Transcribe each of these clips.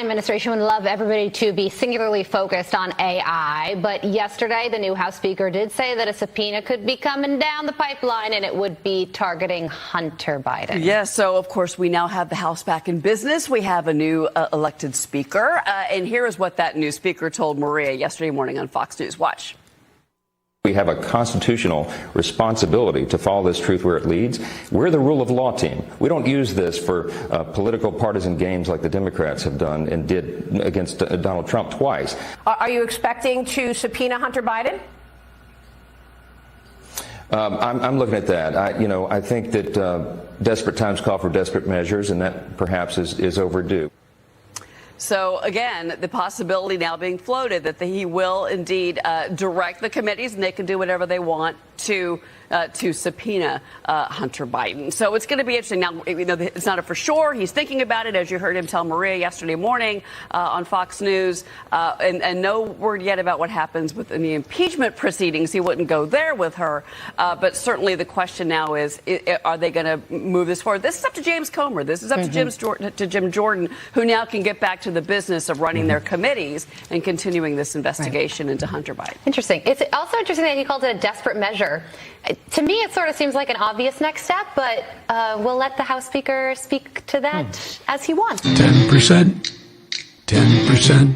administration would love everybody to be singularly focused on AI, but yesterday the new House Speaker did say that a subpoena could be coming down the pipeline and it would be targeting Hunter Biden. Yes, so of course we now have the House back in business. We have a new elected speaker, and here is what that new speaker told Maria yesterday morning on Fox News. Watch. We have a constitutional responsibility to follow this truth where it leads. We're the rule of law team. We don't use this for political partisan games like the Democrats have done and did against Donald Trump twice. Are you expecting to subpoena Hunter Biden? I'm looking at that. I think that desperate times call for desperate measures, and that perhaps is overdue. So, again, the possibility now being floated that he will indeed direct the committees, and they can do whatever they want to subpoena Hunter Biden. So it's going to be interesting. Now, it's not a for sure. He's thinking about it, as you heard him tell Maria yesterday morning on Fox News, and no word yet about what happens within the impeachment proceedings. He wouldn't go there with her. But certainly the question now is, are they going to move this forward? This is up to James Comer. This is up to Jim Jordan, who now can get back to the business of running their committees and continuing this investigation into Hunter Biden. Interesting. It's also interesting that he called it a desperate measure. To me, it sort of seems like an obvious next step, but we'll let the House Speaker speak to that as he wants. 10%, 10%,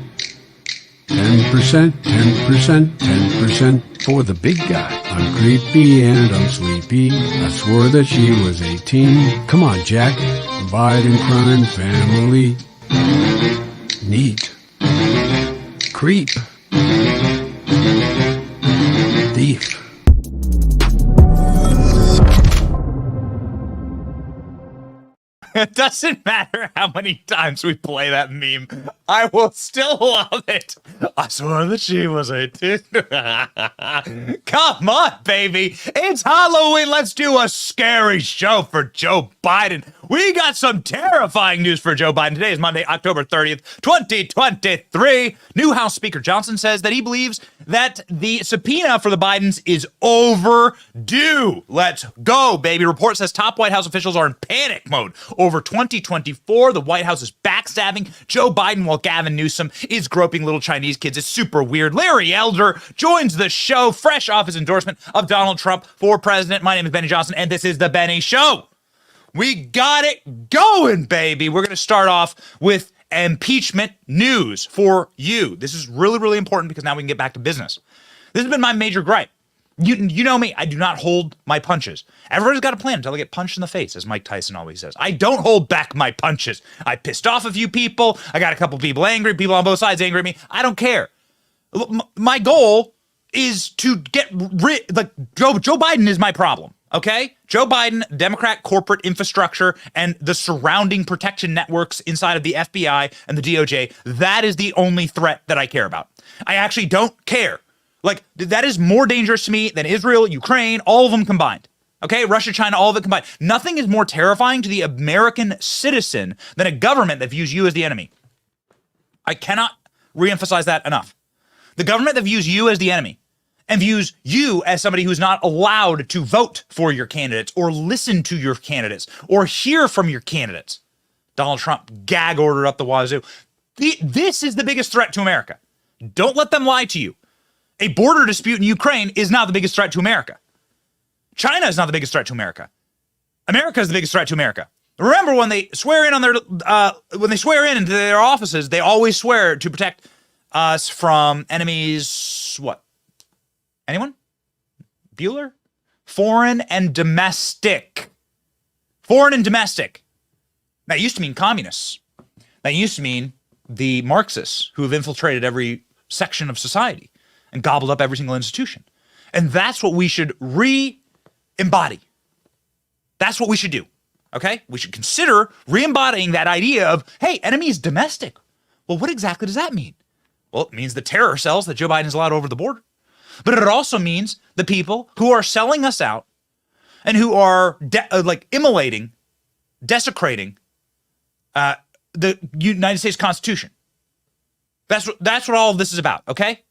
10%, 10%, 10% for the big guy. I'm creepy and I'm sleepy. I swore that she was 18. Come on, Jack. Biden crime family. Neat. Creep. Thief. It doesn't matter how many times we play that meme. I will still love it. I swore that she was 18. Come on, baby. It's Halloween. Let's do a scary show for Joe Biden. We got some terrifying news for Joe Biden. Today is Monday, October 30th, 2023. New House Speaker Johnson says that he believes that the subpoena for the Bidens is overdue. Let's go, baby. Report says top White House officials are in panic mode over 2024. The White House is backstabbing Joe Biden while Gavin Newsom is groping little Chinese kids. It's super weird. Larry Elder joins the show fresh off his endorsement of Donald Trump for president. My name is Benny Johnson, and this is The Benny Show. We got it going, baby. We're going to start off with impeachment news for you. This is really, really important because now we can get back to business. This has been my major gripe. You know me, I do not hold my punches. Everybody's got a plan until they get punched in the face, as Mike Tyson always says. I don't hold back my punches. I pissed off a few people. I got a couple people angry, people on both sides angry at me. I don't care. My goal is to get rid, Joe Biden is my problem. Okay? Joe Biden, Democrat corporate infrastructure, and the surrounding protection networks inside of the FBI and the DOJ, that is the only threat that I care about. I actually don't care. That is more dangerous to me than Israel, Ukraine, all of them combined. Okay? Russia, China, all of it combined. Nothing is more terrifying to the American citizen than a government that views you as the enemy. I cannot reemphasize that enough. The government that views you as the enemy and views you as somebody who's not allowed to vote for your candidates or listen to your candidates or hear from your candidates. Donald Trump gag order up the wazoo. This is the biggest threat to America. Don't let them lie to you. A border dispute in Ukraine is not the biggest threat to America. China is not the biggest threat to America. America is the biggest threat to America. Remember, when they swear in on into their offices, they always swear to protect us from enemies. What? Anyone? Bueller? Foreign and domestic. Foreign and domestic. That used to mean communists. That used to mean the Marxists who have infiltrated every section of society and gobbled up every single institution. And that's what we should re-embody. That's what we should do. Okay? We should consider re-embodying that idea of, hey, enemy is domestic. Well, what exactly does that mean? Well, it means the terror cells that Joe Biden's allowed over the border. But it also means the people who are selling us out and who are immolating, desecrating the United States Constitution. That's what all of this is about. Okay,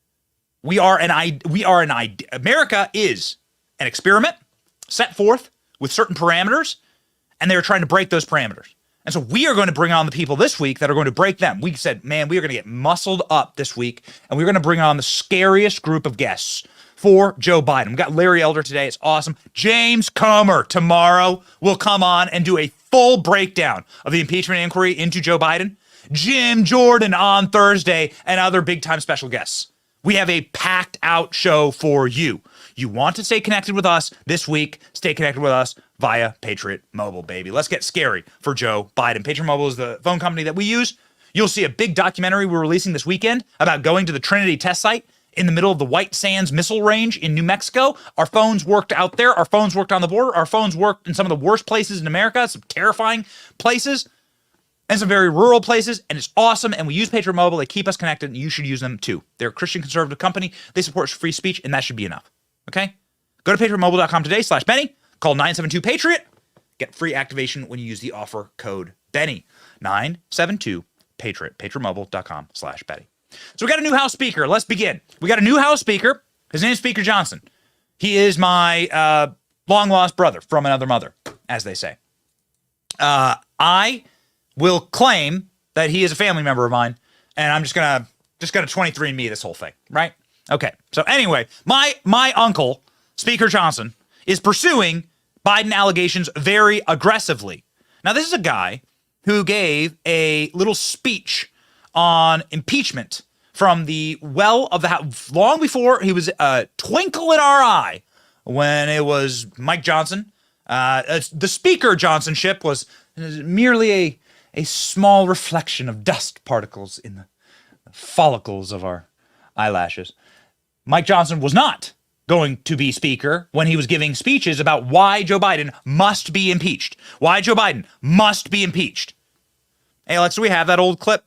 America is an experiment set forth with certain parameters, and they're trying to break those parameters. And so we are going to bring on the people this week that are going to break them. We said, man, we are going to get muscled up this week, and we're going to bring on the scariest group of guests for Joe Biden. We've got Larry Elder today. It's awesome. James Comer tomorrow will come on and do a full breakdown of the impeachment inquiry into Joe Biden. Jim Jordan on Thursday and other big-time special guests. We have a packed out show for you. You want to stay connected with us this week, stay connected with us via Patriot Mobile, baby. Let's get scary for Joe Biden. Patriot Mobile is the phone company that we use. You'll see a big documentary we're releasing this weekend about going to the Trinity test site in the middle of the White Sands Missile Range in New Mexico. Our phones worked out there. Our phones worked on the border. Our phones worked in some of the worst places in America, some terrifying places, and some very rural places. And it's awesome. And we use Patriot Mobile. They keep us connected, and you should use them too. They're a Christian conservative company. They support free speech, and that should be enough. Okay? Go to patriotmobile.com today/Benny. Call 972-PATRIOT. Get free activation when you use the offer code Benny. 972-PATRIOT. patriotmobile.com/Benny. So we got a new House Speaker. Let's begin. We got a new House Speaker. His name is Speaker Johnson. He is my long-lost brother from another mother, as they say. I will claim that he is a family member of mine, and I'm just gonna 23andMe this whole thing, right? Okay. So anyway, my uncle, Speaker Johnson, is pursuing Biden allegations very aggressively. Now, this is a guy who gave a little speech on impeachment from the well of the House long before he was a twinkle in our eye when it was Mike Johnson. The Speaker Johnsonship was merely a small reflection of dust particles in the follicles of our eyelashes. Mike Johnson was not going to be Speaker when he was giving speeches about why Joe Biden must be impeached. Why Joe Biden must be impeached. Hey, Alex, do we have that old clip?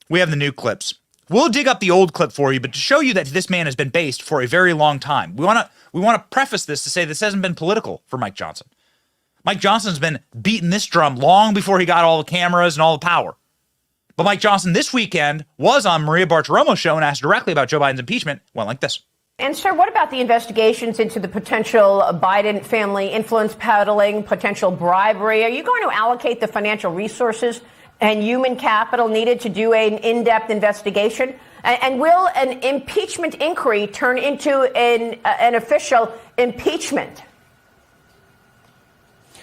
We have the new clips. We'll dig up the old clip for you, but to show you that this man has been based for a very long time. We want to preface this to say this hasn't been political for Mike Johnson. Mike Johnson's been beating this drum long before he got all the cameras and all the power. But Mike Johnson this weekend was on Maria Bartiromo's show and asked directly about Joe Biden's impeachment. Went like this. And, sir, what about the investigations into the potential Biden family influence peddling, potential bribery? Are you going to allocate the financial resources and human capital needed to do an in-depth investigation? And will an impeachment inquiry turn into an official impeachment?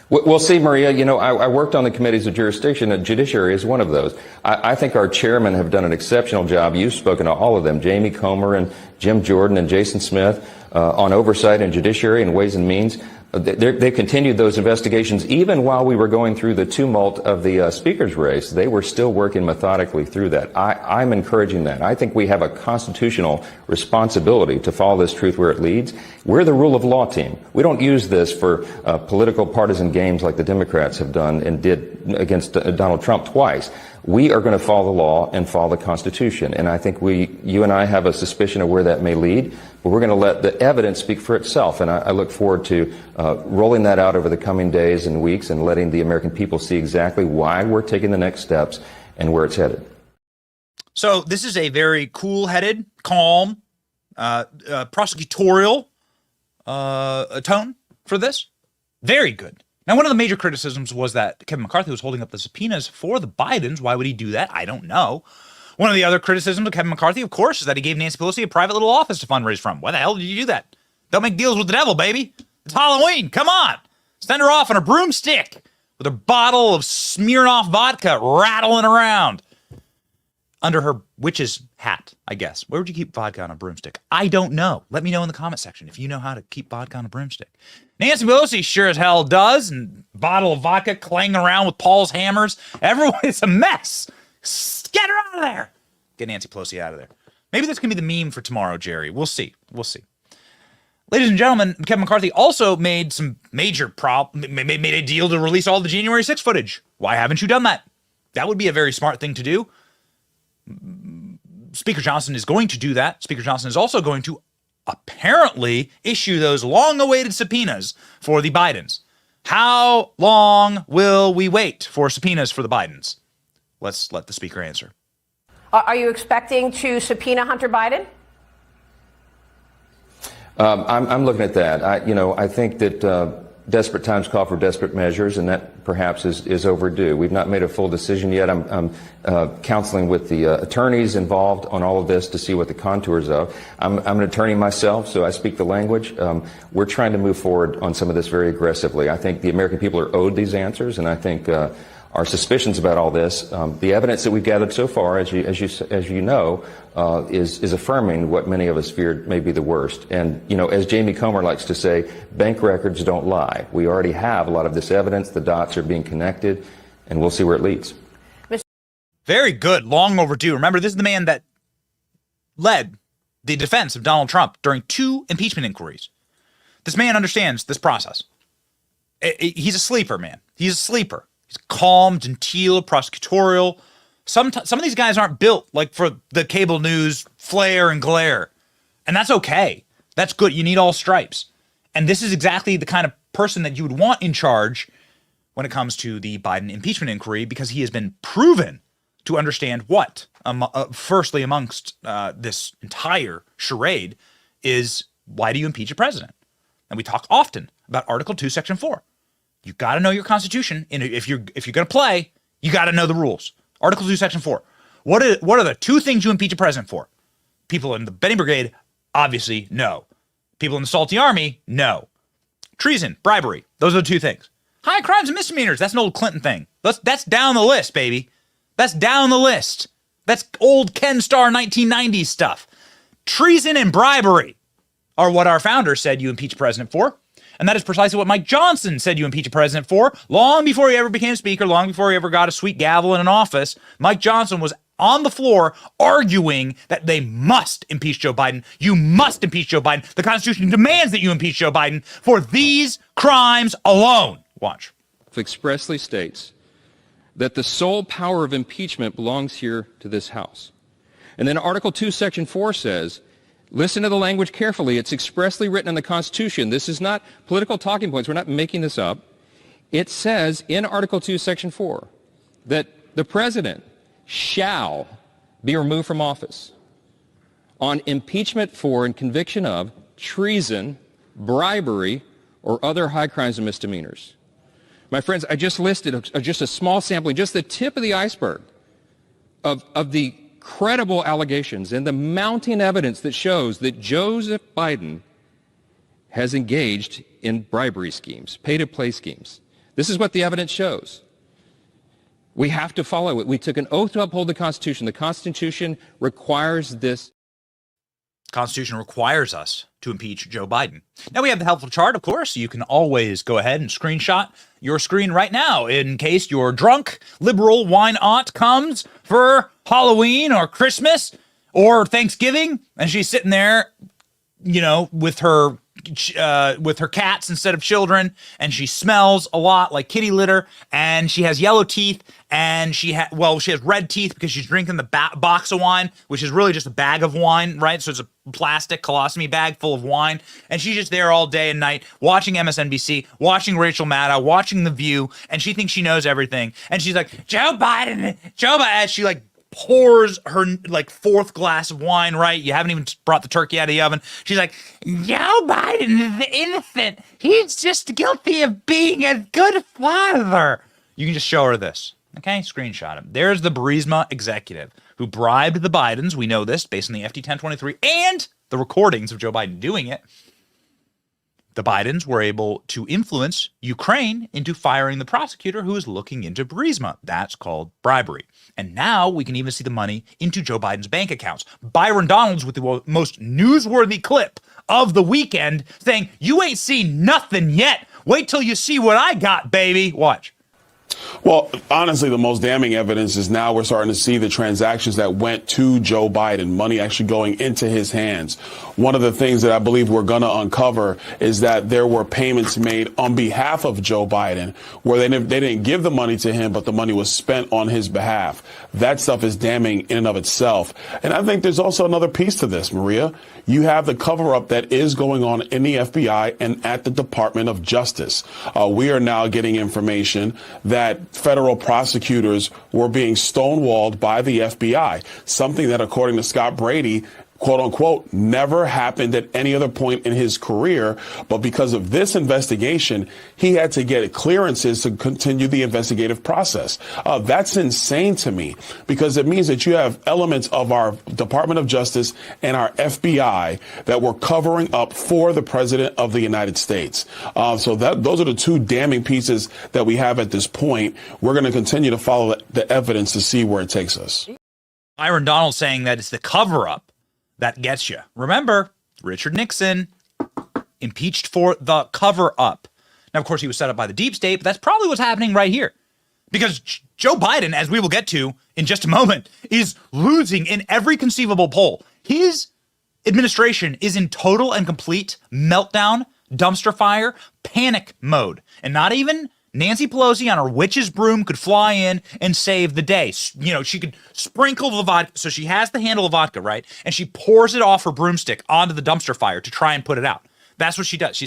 We'll see, Maria. You know, I worked on the committees of jurisdiction, and judiciary is one of those. I think our chairmen have done an exceptional job. You've spoken to all of them, Jamie Comer and Jim Jordan and Jason Smith, on oversight and judiciary and ways and means. They continued those investigations even while we were going through the tumult of the speaker's race. They were still working methodically through that. I'm encouraging that. I think we have a constitutional responsibility to follow this truth where it leads. We're the rule of law team. We don't use this for political partisan games like the Democrats have done and did against Donald Trump twice. We are going to follow the law and follow the Constitution. And I think you and I have a suspicion of where that may lead, but we're going to let the evidence speak for itself. And I look forward to rolling that out over the coming days and weeks and letting the American people see exactly why we're taking the next steps and where it's headed. So this is a very cool-headed, calm, prosecutorial tone for this. Very good. Now, one of the major criticisms was that Kevin McCarthy was holding up the subpoenas for the Bidens. Why would he do that? I don't know. One of the other criticisms of Kevin McCarthy, of course, is that he gave Nancy Pelosi a private little office to fundraise from. Why the hell did you do that? Don't make deals with the devil, baby. It's Halloween. Come on. Send her off on a broomstick with a bottle of Smirnoff vodka rattling around under her witch's hat, I guess. Where would you keep vodka on a broomstick? I don't know. Let me know in the comment section if you know how to keep vodka on a broomstick. Nancy Pelosi sure as hell does, and bottle of vodka clanging around with Paul's hammers. Everyone, it's a mess. Get her out of there. Get Nancy Pelosi out of there. Maybe this can be the meme for tomorrow, Jerry. We'll see. We'll see. Ladies and gentlemen, Kevin McCarthy also made some major made a deal to release all the January 6th footage. Why haven't you done that? That would be a very smart thing to do. Speaker Johnson is going to do that. Speaker Johnson is also going to apparently issue those long-awaited subpoenas for the Bidens. How long will we wait for subpoenas for the Bidens? Let's let the speaker answer. Are you expecting to subpoena Hunter Biden? I'm looking at that. I think that desperate times call for desperate measures, and that perhaps is overdue. We've not made a full decision yet. I'm counseling with the attorneys involved on all of this to see what the contours of. I'm an attorney myself, so I speak the language. We're trying to move forward on some of this very aggressively. I think the American people are owed these answers, and I think our suspicions about all this, the evidence that we've gathered so far, as you know, is affirming what many of us feared may be the worst. And, you know, as Jamie Comer likes to say, bank records don't lie. We already have a lot of this evidence. The dots are being connected, and we'll see where it leads. Very good. Long overdue. Remember, this is the man that led the defense of Donald Trump during 2 impeachment inquiries. This man understands this process. He's a sleeper, man. He's a sleeper. He's calm, genteel, prosecutorial. Some of these guys aren't built like for the cable news flare and glare. And that's okay. That's good. You need all stripes. And this is exactly the kind of person that you would want in charge when it comes to the Biden impeachment inquiry, because he has been proven to understand what, firstly amongst this entire charade, is why do you impeach a president? And we talk often about Article 2, Section 4. You got to know your Constitution, and if you're going to play, you got to know the rules. Article 2, Section 4. What are the 2 things you impeach a president for? People in the Benny Brigade, obviously, no. People in the Salty Army, no. Treason, bribery, those are the 2 things. High crimes and misdemeanors, that's an old Clinton thing. That's down the list, baby. That's down the list. That's old Ken Starr 1990s stuff. Treason and bribery are what our founder said you impeach a president for. And that is precisely what Mike Johnson said you impeach a president for. Long before he ever became speaker, long before he ever got a sweet gavel in an office, Mike Johnson was on the floor arguing that they must impeach Joe Biden. You must impeach Joe Biden. The Constitution demands that you impeach Joe Biden for these crimes alone. Watch. Expressly states that the sole power of impeachment belongs here to this House. And then Article 2, Section 4 says, listen to the language carefully. It's expressly written in the Constitution. This is not political talking points. We're not making this up. It says in Article 2, Section 4 that the president shall be removed from office on impeachment for and conviction of treason, bribery, or other high crimes and misdemeanors. My friends, I just listed just a small sampling, just the tip of the iceberg of the credible allegations and the mounting evidence that shows that Joseph Biden has engaged in bribery schemes, pay-to-play schemes. This is what the evidence shows. We have to follow it. We took an oath to uphold the Constitution. The Constitution requires this. Constitution requires us to impeach Joe Biden. Now we have the helpful chart, of course. You can always go ahead and screenshot your screen right now in case your drunk liberal wine aunt comes for Halloween or Christmas or Thanksgiving, and she's sitting there, you know, with her cats instead of children, and she smells a lot like kitty litter, and she has yellow teeth, and she has red teeth because she's drinking the box of wine, which is really just a bag of wine, right? So it's a plastic colostomy bag full of wine, and she's just there all day and night watching MSNBC, watching Rachel Maddow, watching The View, and she thinks she knows everything, and she's like, Joe Biden, as she like pours her like 4th glass of wine, right? You haven't even brought the turkey out of the oven. She's like, Joe Biden is innocent. He's just guilty of being a good father. You can just show her this. Okay, screenshot him. There's the Burisma executive who bribed the Bidens. We know this based on the FD 1023 and the recordings of Joe Biden doing it. The Bidens were able to influence Ukraine into firing the prosecutor who is looking into Burisma. That's called bribery. And now we can even see the money into Joe Biden's bank accounts. Byron Donalds with the most newsworthy clip of the weekend saying, you ain't seen nothing yet. Wait till you see what I got, baby. Watch. Well, honestly, the most damning evidence is now we're starting to see the transactions that went to Joe Biden, money actually going into his hands. One of the things that I believe we're going to uncover is that there were payments made on behalf of Joe Biden where they didn't give the money to him, but the money was spent on his behalf. That stuff is damning in and of itself. And I think there's also another piece to this, Maria. You have the cover-up that is going on in the FBI and at the Department of Justice. We are now getting information that federal prosecutors were being stonewalled by the FBI, something that, according to Scott Brady, quote unquote, never happened at any other point in his career. But because of this investigation, he had to get clearances to continue the investigative process. That's insane to me, because it means that you have elements of our Department of Justice and our FBI that were covering up for the president of the United States. So those are the two damning pieces that we have at this point. We're going to continue to follow the evidence to see where it takes us. Byron Donald saying that it's the cover-up that gets you. Remember, Richard Nixon impeached for the cover-up. Now, of course, he was set up by the deep state, but that's probably what's happening right here. Because Joe Biden, as we will get to in just a moment, is losing in every conceivable poll. His administration is in total and complete meltdown, dumpster fire, panic mode. And not even Nancy Pelosi on her witch's broom could fly in and save the day. You know, she could sprinkle the vodka. So she has the handle of vodka, right? And she pours it off her broomstick onto the dumpster fire to try and put it out. That's what she does.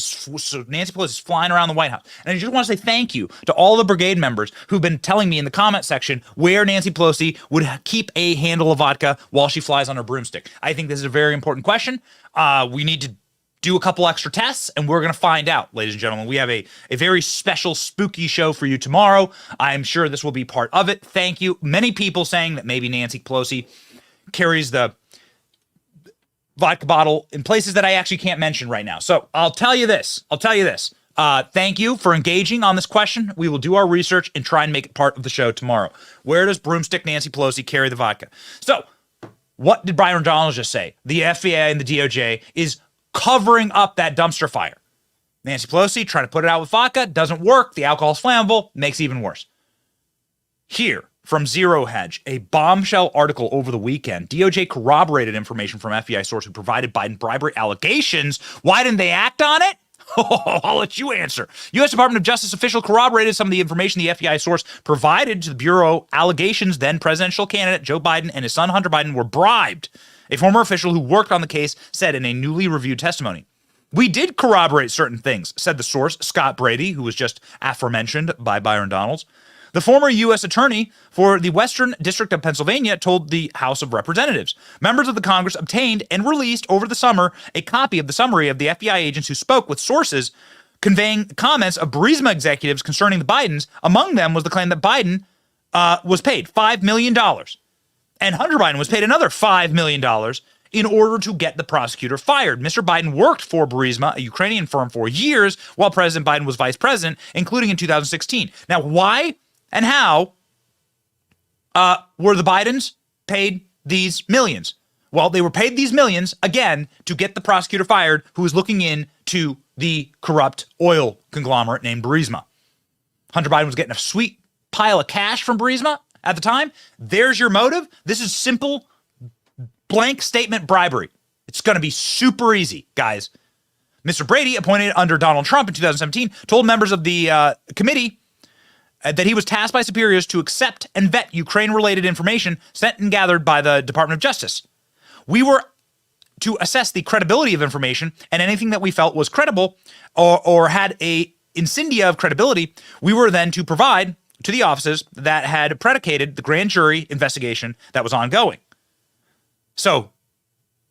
So Nancy Pelosi is flying around the White House. And I just want to say thank you to all the brigade members who've been telling me in the comment section where Nancy Pelosi would keep a handle of vodka while she flies on her broomstick. I think this is a very important question. We need to do a couple extra tests, and we're going to find out, ladies and gentlemen. We have a very special, spooky show for you tomorrow. I'm sure this will be part of it. Thank you. Many people saying that maybe Nancy Pelosi carries the vodka bottle in places that I actually can't mention right now. So I'll tell you this. Thank you for engaging on this question. We will do our research and try and make it part of the show tomorrow. Where does broomstick Nancy Pelosi carry the vodka? So what did Byron Donald just say? The FBI and the DOJ is covering up that dumpster fire. Nancy Pelosi trying to put it out with vodka, doesn't work. The alcohol's flammable, makes it even worse. Here, from Zero Hedge, a bombshell article over the weekend. DOJ corroborated information from FBI source who provided Biden bribery allegations. Why didn't they act on it? I'll let you answer. U.S. Department of Justice official corroborated some of the information the FBI source provided to the Bureau. Allegations then presidential candidate Joe Biden and his son Hunter Biden were bribed. A former official who worked on the case said in a newly reviewed testimony. We did corroborate certain things, said the source, Scott Brady, who was just aforementioned by Byron Donalds. The former U.S. attorney for the Western District of Pennsylvania told the House of Representatives. Members of the Congress obtained and released over the summer a copy of the summary of the FBI agents who spoke with sources conveying comments of Burisma executives concerning the Bidens. Among them was the claim that Biden was paid $5 million. And Hunter Biden was paid another $5 million in order to get the prosecutor fired. Mr. Biden worked for Burisma, a Ukrainian firm, for years while President Biden was vice president, including in 2016. Now, why and how were the Bidens paid these millions? Well, they were paid these millions, again, to get the prosecutor fired who was looking into the corrupt oil conglomerate named Burisma. Hunter Biden was getting a sweet pile of cash from Burisma at the time. There's your motive. This is simple, blank statement bribery. It's going to be super easy, guys. Mr. Brady, appointed under Donald Trump in 2017, told members of the committee that he was tasked by superiors to accept and vet Ukraine-related information sent and gathered by the Department of Justice. We were to assess the credibility of information, and anything that we felt was credible or had a incendia of credibility, we were then to provide to the offices that had predicated the grand jury investigation that was ongoing. So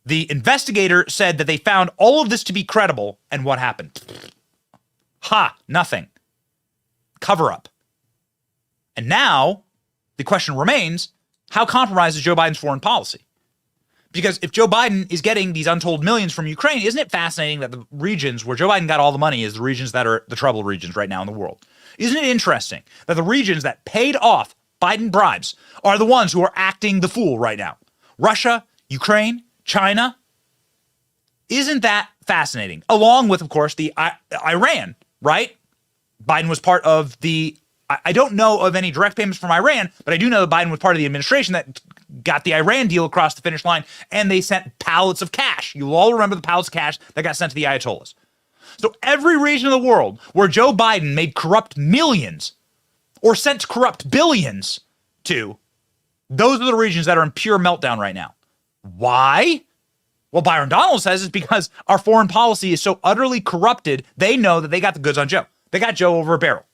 the investigator said that they found all of this to be credible, and what happened? Nothing. Cover up. And now the question remains, how compromised is Joe Biden's foreign policy? Because if Joe Biden is getting these untold millions from Ukraine, isn't it fascinating that the regions where Joe Biden got all the money is the regions that are the troubled regions right now in the world? Isn't it interesting that the regions that paid off Biden bribes are the ones who are acting the fool right now? Russia, Ukraine, China. Isn't that fascinating? Along with, of course, the Iran, right? Biden was part of the, I don't know of any direct payments from Iran, but I do know that Biden was part of the administration that got the Iran deal across the finish line, and they sent pallets of cash. You'll all remember the pallets of cash that got sent to the Ayatollahs. So every region of the world where Joe Biden made corrupt millions or sent corrupt billions to, those are the regions that are in pure meltdown right now. Why? Well, Byron Donald says it's because our foreign policy is so utterly corrupted, they know that they got the goods on Joe. They got Joe over a barrel.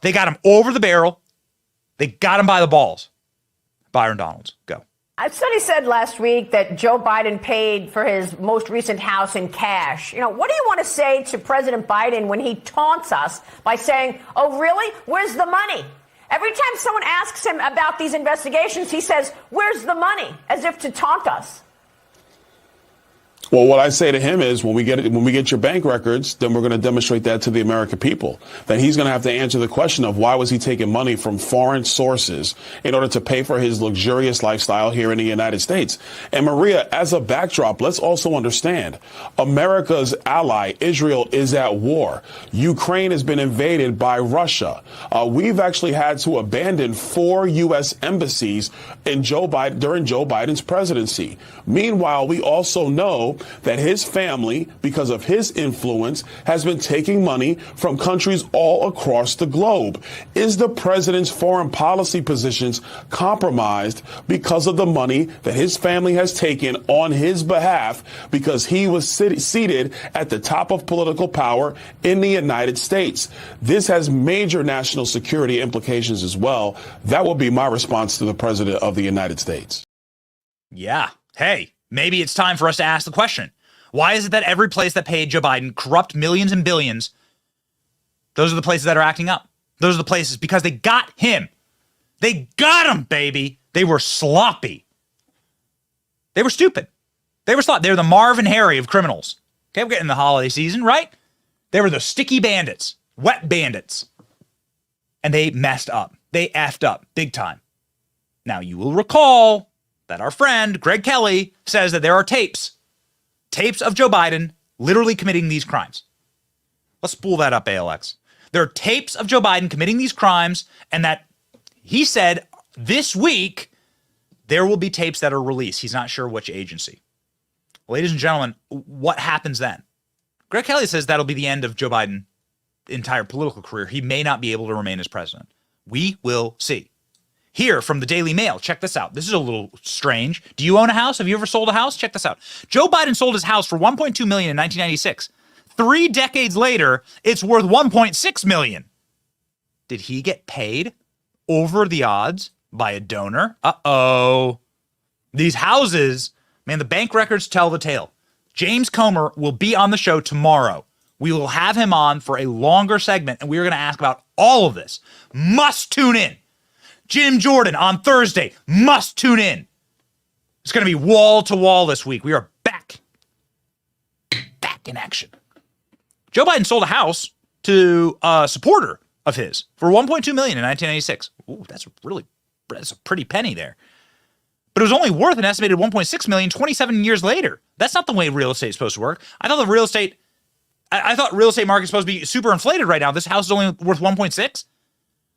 They got him over the barrel. They got him by the balls. Byron Donalds, go. Somebody said last week that Joe Biden paid for his most recent house in cash. What do you want to say to President Biden when he taunts us by saying, oh, really? Where's the money? Every time someone asks him about these investigations, he says, where's the money? As if to taunt us. Well, what I say to him is when we get your bank records, then we're going to demonstrate that to the American people, that he's going to have to answer the question of why was he taking money from foreign sources in order to pay for his luxurious lifestyle here in the United States. And Maria, as a backdrop, let's also understand America's ally, Israel, is at war. Ukraine has been invaded by Russia. We've actually had to abandon 4 U.S. embassies during Joe Biden's presidency. Meanwhile, we also know that his family, because of his influence, has been taking money from countries all across the globe. Is the president's foreign policy positions compromised because of the money that his family has taken on his behalf because he was seated at the top of political power in the United States? This has major national security implications as well. That will be my response to the president of the United States. Yeah. Hey, maybe it's time for us to ask the question. Why is it that every place that paid Joe Biden corrupt millions and billions, those are the places that are acting up? Those are the places because they got him. They got him, baby. They were sloppy. They were stupid. They were sloppy. They were the Marvin Harry of criminals. Okay, we're getting the holiday season, right? They were the sticky bandits, wet bandits. And they messed up. They effed up big time. Now, you will recall that our friend Greg Kelly says that there are tapes of Joe Biden literally committing these crimes. Let's spool that up, ALX. There are tapes of Joe Biden committing these crimes, and that he said this week there will be tapes that are released. He's not sure which agency. Ladies and gentlemen, what happens then? Greg Kelly says that'll be the end of Joe Biden's entire political career. He may not be able to remain as president. We will see. Here from the Daily Mail, check this out. This is a little strange. Do you own a house? Have you ever sold a house? Check this out. Joe Biden sold his house for $1.2 million in 1996. 3 decades later, it's worth $1.6 million. Did he get paid over the odds by a donor? Uh-oh. These houses, man, the bank records tell the tale. James Comer will be on the show tomorrow. We will have him on for a longer segment, and we are going to ask about all of this. Must tune in. Jim Jordan on Thursday. Must tune in. It's going to be wall to wall this week. We are back in action. Joe Biden sold a house to a supporter of his for $1.2 million in 1996. Ooh, that's a pretty penny there. But it was only worth an estimated $1.6 million 27 years later. That's not the way real estate is supposed to work. I thought real estate market is supposed to be super inflated right now. This house is only worth 1.6.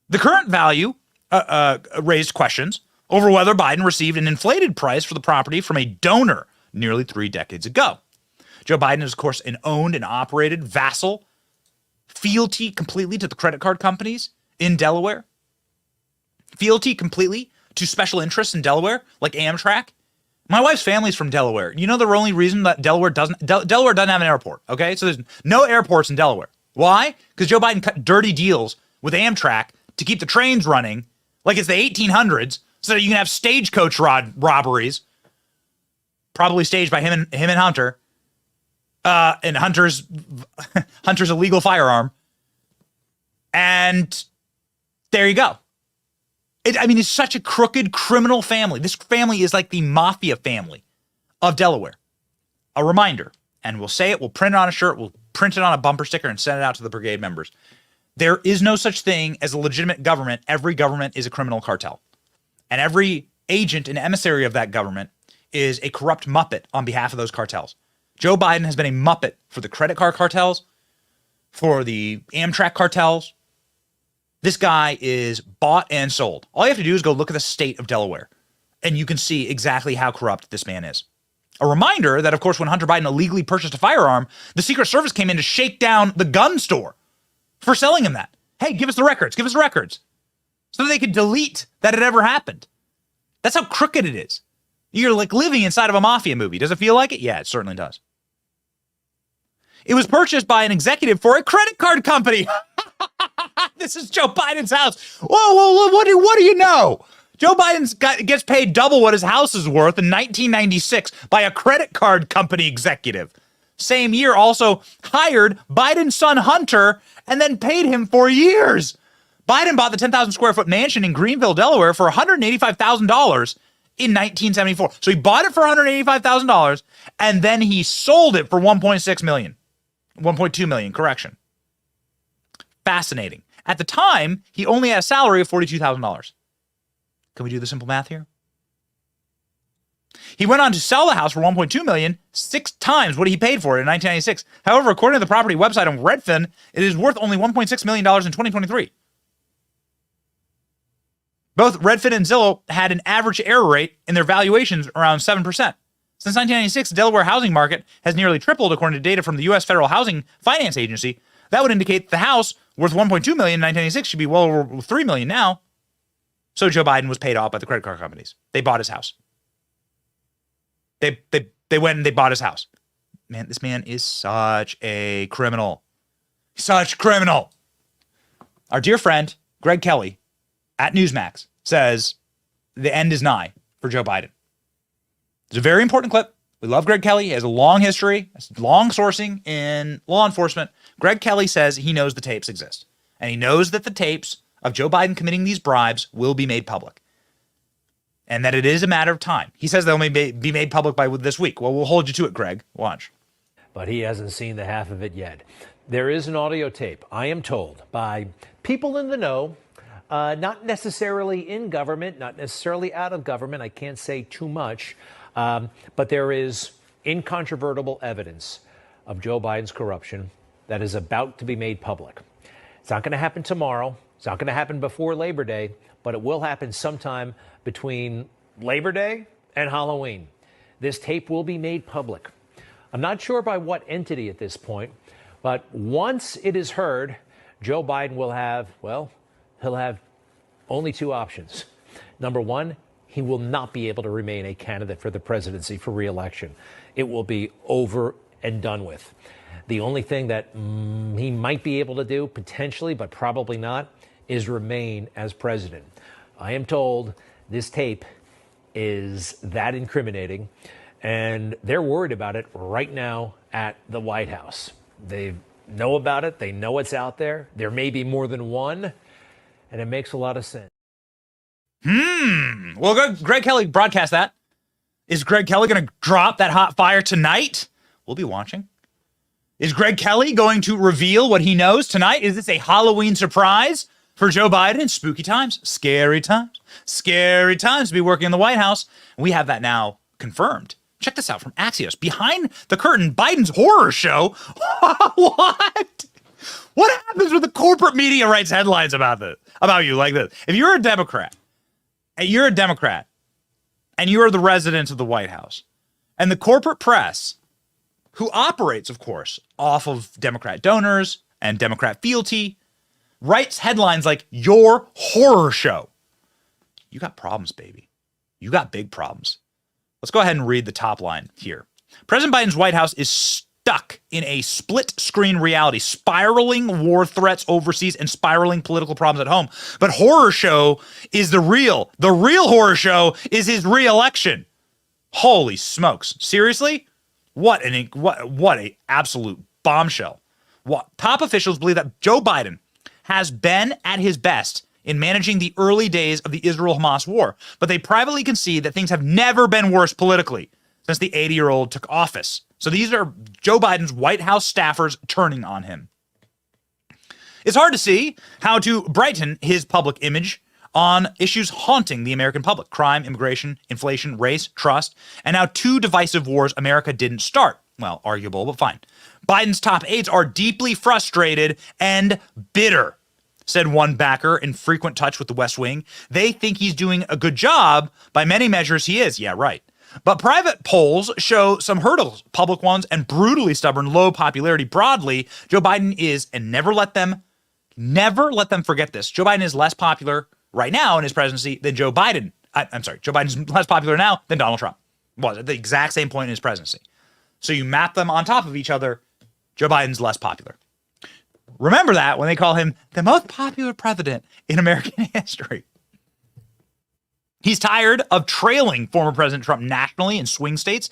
The current value raised questions over whether Biden received an inflated price for the property from a donor nearly 3 decades ago. Joe Biden is, of course, an owned and operated vassal, fealty completely to the credit card companies in Delaware, fealty completely to special interests in Delaware, like Amtrak. My wife's family's from Delaware. You know the only reason that Delaware doesn't have an airport, okay? So there's no airports in Delaware. Why? Because Joe Biden cut dirty deals with Amtrak to keep the trains running like it's the 1800s, so that you can have stagecoach robberies, probably staged by him and Hunter, and Hunter's illegal firearm. And there you go. It's such a crooked criminal family. This family is like the mafia family of Delaware. A reminder, and we'll say it, we'll print it on a shirt, we'll print it on a bumper sticker and send it out to the brigade members. There is no such thing as a legitimate government. Every government is a criminal cartel. And every agent and emissary of that government is a corrupt muppet on behalf of those cartels. Joe Biden has been a muppet for the credit card cartels, for the Amtrak cartels. This guy is bought and sold. All you have to do is go look at the state of Delaware, and you can see exactly how corrupt this man is. A reminder that, of course, when Hunter Biden illegally purchased a firearm, the Secret Service came in to shake down the gun store for selling him that. Hey, give us the records. Give us the records. So that they could delete that it ever happened. That's how crooked it is. You're like living inside of a mafia movie. Does it feel like it? Yeah, it certainly does. It was purchased by an executive for a credit card company. This is Joe Biden's house. Whoa, what do you know? Joe Biden gets paid double what his house is worth in 1996 by a credit card company executive. Same year also hired Biden's son Hunter and then paid him for years. Biden bought the 10,000 square foot mansion in Greenville, Delaware for $185,000 in 1974. So he bought it for $185,000 and then he sold it for $1.6 million. 1.2 million, correction. Fascinating. At the time, he only had a salary of $42,000. Can we do the simple math here? He went on to sell the house for $1.2 million, 6 times what he paid for it in 1996. However, according to the property website on Redfin, it is worth only $1.6 million in 2023. Both Redfin and Zillow had an average error rate in their valuations around 7%. Since 1996, the Delaware housing market has nearly tripled, according to data from the U.S. Federal Housing Finance Agency. That would indicate the house worth $1.2 million in 1996 should be well over $3 million now. So Joe Biden was paid off by the credit card companies. They bought his house. They went and they bought his house. Man, this man is such a criminal. Such a criminal. Our dear friend, Greg Kelly, at Newsmax, says the end is nigh for Joe Biden. It's a very important clip. We love Greg Kelly. He has a long history, long sourcing in law enforcement. Greg Kelly says he knows the tapes exist. And he knows that the tapes of Joe Biden committing these bribes will be made public. And that it is a matter of time. He says they'll be made public by this week. Well, we'll hold you to it, Greg. Watch. But he hasn't seen the half of it yet. There is an audio tape, I am told, by people in the know, not necessarily in government, not necessarily out of government. I can't say too much. But there is incontrovertible evidence of Joe Biden's corruption that is about to be made public. It's not going to happen tomorrow. It's not going to happen before Labor Day, but it will happen sometime between Labor Day and Halloween. This tape will be made public. I'm not sure by what entity at this point, but once it is heard, Joe Biden will have, well, he'll have only 2 options. Number one, he will not be able to remain a candidate for the presidency for re-election. It will be over and done with. The only thing that he might be able to do, potentially, but probably not, is remain as president. I am told this tape is that incriminating, and they're worried about it right now at the White House. They know about it. They know it's out there. There may be more than one, and it makes a lot of sense. Well, Greg Kelly broadcast that. Is Greg Kelly going to drop that hot fire tonight? We'll be watching. Is Greg Kelly going to reveal what he knows tonight? Is this a Halloween surprise for Joe Biden? Spooky times, scary times to be working in the White House. We have that now confirmed. Check this out from Axios. Behind the curtain, Biden's horror show. What? What happens when the corporate media writes headlines about you like this? If you're a Democrat, and you are the resident of the White House, and the corporate press, who operates, of course, off of Democrat donors and Democrat fealty, writes headlines like your horror show. You got problems, baby. You got big problems. Let's go ahead and read the top line here. President Biden's White House is stuck in a split-screen reality, spiraling war threats overseas and spiraling political problems at home. But horror show is the real horror show is his re-election. Holy smokes. Seriously? What a absolute bombshell. Top officials believe that Joe Biden has been at his best in managing the early days of the Israel-Hamas war, but they privately concede that things have never been worse politically since the 80-year-old took office. So these are Joe Biden's White House staffers turning on him. It's hard to see how to brighten his public image on issues haunting the American public: crime, immigration, inflation, race, trust, and now 2 divisive wars America didn't start. Well, arguable, but fine. Biden's top aides are deeply frustrated and bitter, said one backer in frequent touch with the West Wing. They think he's doing a good job. By many measures, he is. Yeah, right. But private polls show some hurdles, public ones, and brutally stubborn low popularity broadly. Joe Biden is, and never let them forget this. Joe Biden is less popular right now in his presidency than Joe Biden. Joe Biden's less popular now than Donald Trump was at the exact same point in his presidency. So you map them on top of each other. Joe Biden's less popular. Remember that when they call him the most popular president in American history. He's tired of trailing former President Trump nationally in swing states.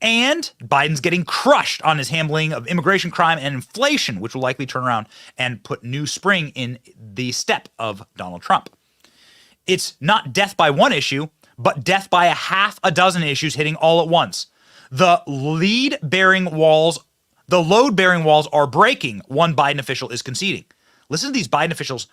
And Biden's getting crushed on his handling of immigration, crime, and inflation, which will likely turn around and put new spring in the step of Donald Trump. It's not death by one issue, but death by a half a dozen issues hitting all at once. The load-bearing walls are breaking, one Biden official is conceding. Listen to these Biden officials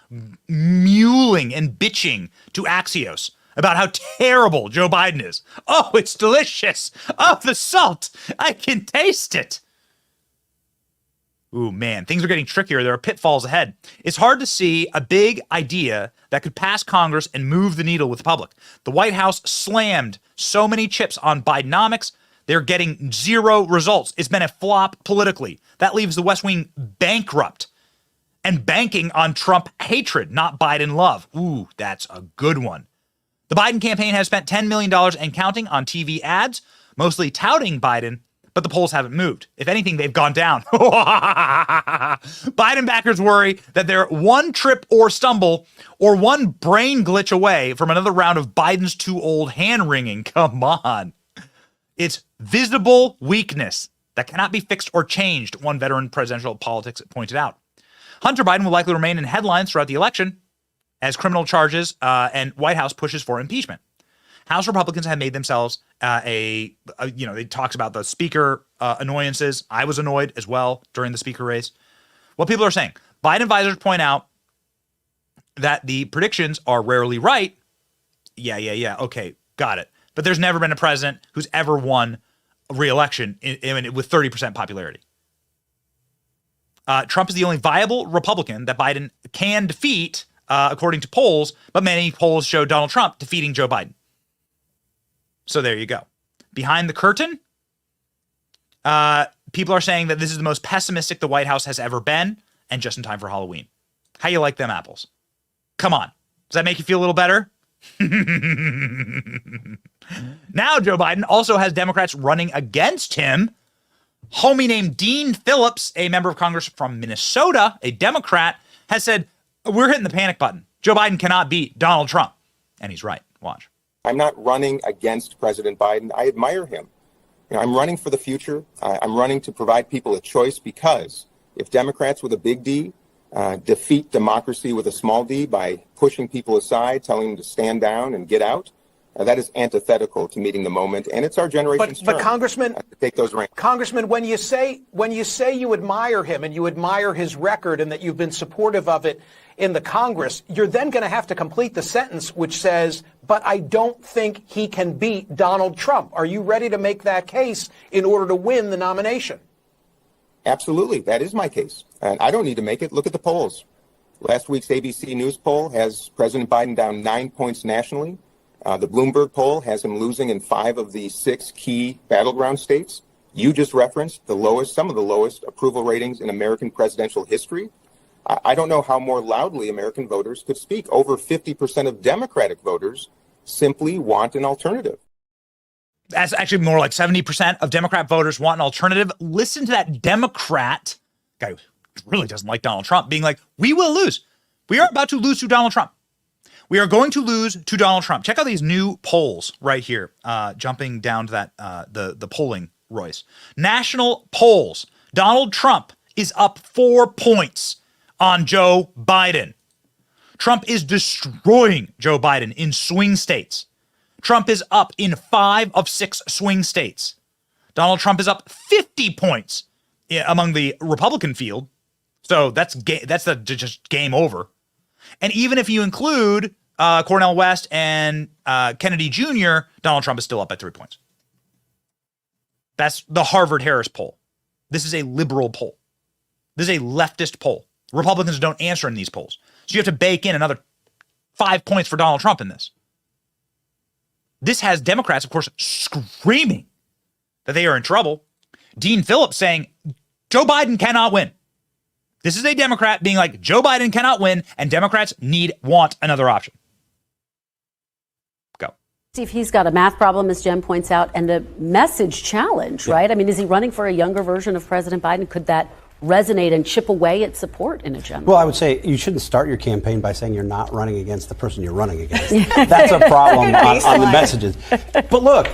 mewling and bitching to Axios about how terrible Joe Biden is. Oh, it's delicious. Oh, the salt. I can taste it. Ooh, man, things are getting trickier. There are pitfalls ahead. It's hard to see a big idea that could pass Congress and move the needle with the public. The White House slammed so many chips on Bidenomics. They're getting zero results. It's been a flop politically. That leaves the West Wing bankrupt and banking on Trump hatred, not Biden love. Ooh, that's a good one. The Biden campaign has spent $10 million and counting on TV ads, mostly touting Biden, but the polls haven't moved. If anything, they've gone down. Biden backers worry that they're one trip or stumble or one brain glitch away from another round of Biden's too old hand-wringing. Come on. It's visible weakness that cannot be fixed or changed, one veteran presidential politics pointed out. Hunter Biden will likely remain in headlines throughout the election as criminal charges and White House pushes for impeachment. House Republicans have made themselves they talks about the speaker annoyances. I was annoyed as well during the speaker race. What people are saying, Biden advisors point out that the predictions are rarely right. Yeah. Okay, got it. But there's never been a president who's ever won a re-election with 30% popularity. Trump is the only viable Republican that Biden can defeat, according to polls, but many polls show Donald Trump defeating Joe Biden. So there you go. Behind the curtain, people are saying that this is the most pessimistic the White House has ever been, and just in time for Halloween. How you like them apples? Come on. Does that make you feel a little better? Now Joe Biden also has Democrats running against him. Homie named Dean Phillips, a member of Congress from Minnesota, a Democrat, has said, we're hitting the panic button. Joe Biden cannot beat Donald Trump. And he's right. Watch. I'm not running against President Biden. I admire him. I'm running for the future. I'm running to provide people a choice, because if Democrats with a big D defeat democracy with a small d by pushing people aside, telling them to stand down and get out, that is antithetical to meeting the moment, and it's our generation's turn. But Congressman, to take those reins. Congressman, when you say you admire him and you admire his record and that you've been supportive of it in the Congress, you're then going to have to complete the sentence which says, but I don't think he can beat Donald Trump. Are you ready to make that case in order to win the nomination? Absolutely. That is my case. And I don't need to make it. Look at the polls. Last week's ABC News poll has President Biden down 9 points nationally. The Bloomberg poll has him losing in 5 of the 6 key battleground states. You just referenced some of the lowest approval ratings in American presidential history. I don't know how more loudly American voters could speak. Over 50% of Democratic voters simply want an alternative. That's actually more like 70% of Democrat voters want an alternative. Listen to that Democrat guy who really doesn't like Donald Trump being like, we will lose. We are about to lose to Donald Trump. We are going to lose to Donald Trump. Check out these new polls right here, jumping down to that the polling, Royce. National polls. Donald Trump is up 4 points on Joe Biden. Trump is destroying Joe Biden in swing states. Trump is up in 5 of 6 swing states. Donald Trump is up 50 points among the Republican field. So that's just game over. And even if you include Cornel West and Kennedy Jr., Donald Trump is still up by 3 points. That's the Harvard-Harris poll. This is a liberal poll. This is a leftist poll. Republicans don't answer in these polls. So you have to bake in another 5 points for Donald Trump in this. This has Democrats, of course, screaming that they are in trouble. Dean Phillips saying Joe Biden cannot win. This is a Democrat being like, Joe Biden cannot win, and Democrats want another option. Go. Steve, he's got a math problem, as Jen points out, and a message challenge, right? I mean, is he running for a younger version of President Biden? Could that resonate and chip away at support in a general? Well, I would say you shouldn't start your campaign by saying you're not running against the person you're running against. That's a problem on the messages. But look,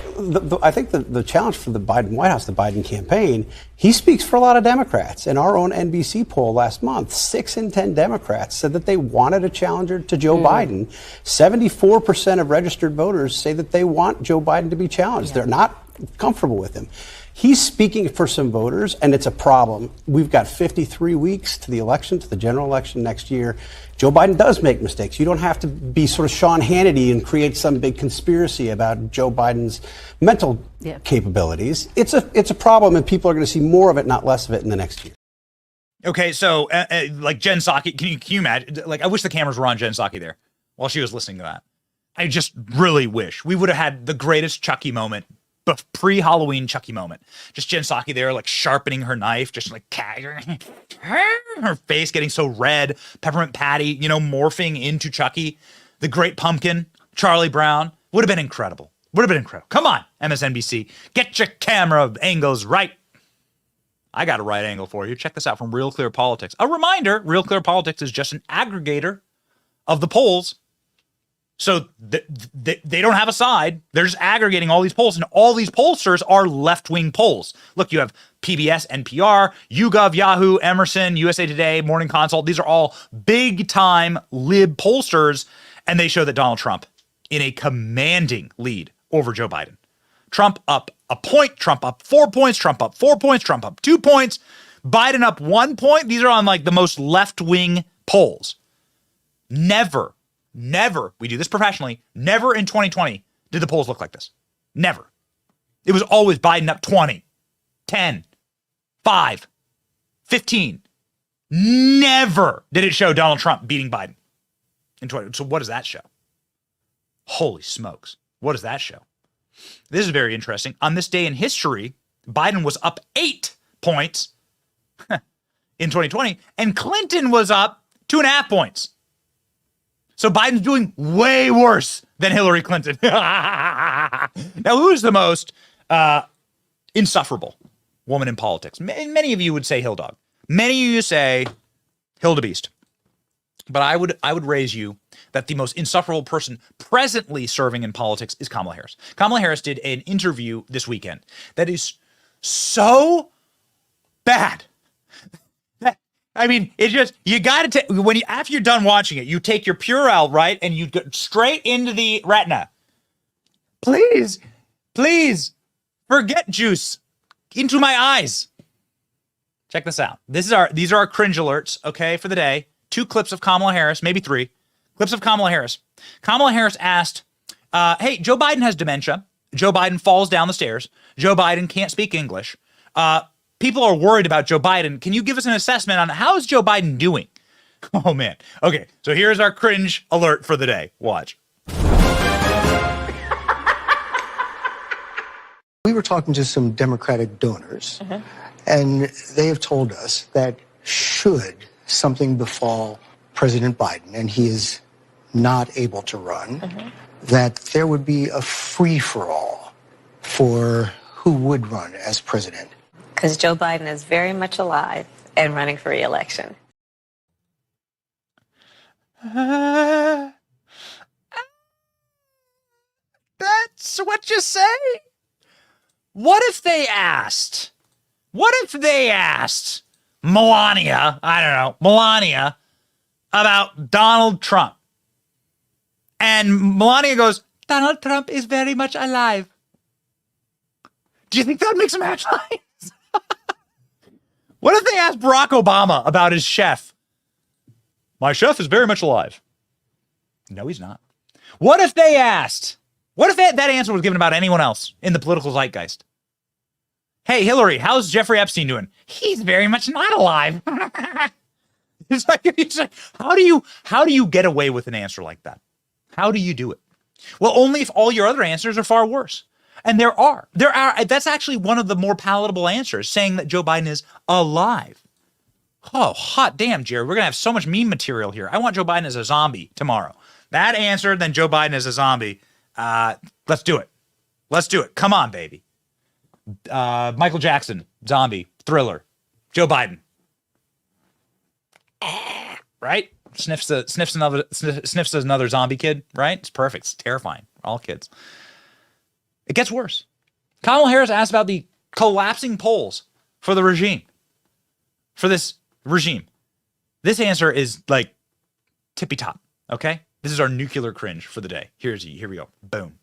I think the challenge for the Biden White House, the Biden campaign, he speaks for a lot of Democrats. In our own NBC poll last month, 6 in 10 Democrats said that they wanted a challenger to Joe Biden. 74% of registered voters say that they want Joe Biden to be challenged. They're not comfortable with him. He's speaking for some voters, and it's a problem. We've got 53 weeks to the election, to the general election next year. Joe Biden does make mistakes. You don't have to be sort of Sean Hannity and create some big conspiracy about Joe Biden's mental capabilities. It's a problem, and people are going to see more of it, not less of it, in the next year. Okay, so like Jen Psaki, can you imagine? Like, I wish the cameras were on Jen Psaki there while she was listening to that. I just really wish we would have had the greatest Chucky moment. But pre-Halloween Chucky moment. Just Jen Psaki there, like sharpening her knife, just like her face getting so red. Peppermint Patty, morphing into Chucky. The Great Pumpkin, Charlie Brown. Would have been incredible. Come on, MSNBC. Get your camera angles right. I got a right angle for you. Check this out from Real Clear Politics. A reminder, Real Clear Politics is just an aggregator of the polls. So they don't have a side. They're just aggregating all these polls, and all these pollsters are left-wing polls. Look, you have PBS, NPR, YouGov, Yahoo, Emerson, USA Today, Morning Consult. These are all big-time lib pollsters, and they show that Donald Trump in a commanding lead over Joe Biden. Trump up a point, Trump up 4 points, Trump up 4 points, Trump up 2 points, Biden up 1 point. These are on like the most left-wing polls. Never, we do this professionally, never in 2020 did the polls look like this. Never. It was always Biden up 20, 10, 5, 15. Never did it show Donald Trump beating Biden in 20. So what does that show? Holy smokes. What does that show? This is very interesting. On this day in history, Biden was up 8 points in 2020, and Clinton was up 2.5 points. So Biden's doing way worse than Hillary Clinton. Now, who is the most insufferable woman in politics? Many of you would say Hill Dog. Many of you say Hildebeest. But I would raise you that the most insufferable person presently serving in politics is Kamala Harris. Kamala Harris did an interview this weekend that is so bad. I mean, it's just, you got to take, after you're done watching it, you take your Purell, right? And you go straight into the retina. Please, forget juice into my eyes. Check this out. These are our cringe alerts, okay, for the day. 2 clips of Kamala Harris, maybe 3 clips of Kamala Harris. Kamala Harris asked, hey, Joe Biden has dementia. Joe Biden falls down the stairs. Joe Biden can't speak English. People are worried about Joe Biden. Can you give us an assessment on how is Joe Biden doing? Oh, man. Okay, so here's our cringe alert for the day. Watch. We were talking to some Democratic donors, and they have told us that should something befall President Biden and he is not able to run, that there would be a free-for-all for who would run as president. Because Joe Biden is very much alive and running for re-election. That's what you say? What if they asked Melania, about Donald Trump? And Melania goes, Donald Trump is very much alive. Do you think that makes him headlines? What if they asked Barack Obama about his chef? My chef is very much alive. No, he's not. What if that answer was given about anyone else in the political zeitgeist? Hey, Hillary, how's Jeffrey Epstein doing? He's very much not alive. It's like, how do you get away with an answer like that? How do you do it? Well, only if all your other answers are far worse. And there are. That's actually one of the more palatable answers, saying that Joe Biden is alive. Oh, hot damn, Jerry. We're going to have so much meme material here. I want Joe Biden as a zombie tomorrow. That answer, then Joe Biden as a zombie. Let's do it. Come on, baby. Michael Jackson, zombie, Thriller. Joe Biden. right? Sniffs another zombie kid, right? It's perfect. It's terrifying. All kids. It gets worse. Kamala Harris asked about the collapsing polls for the regime. For this regime. This answer is like tippy top, okay? This is our nuclear cringe for the day. Here we go. Boom.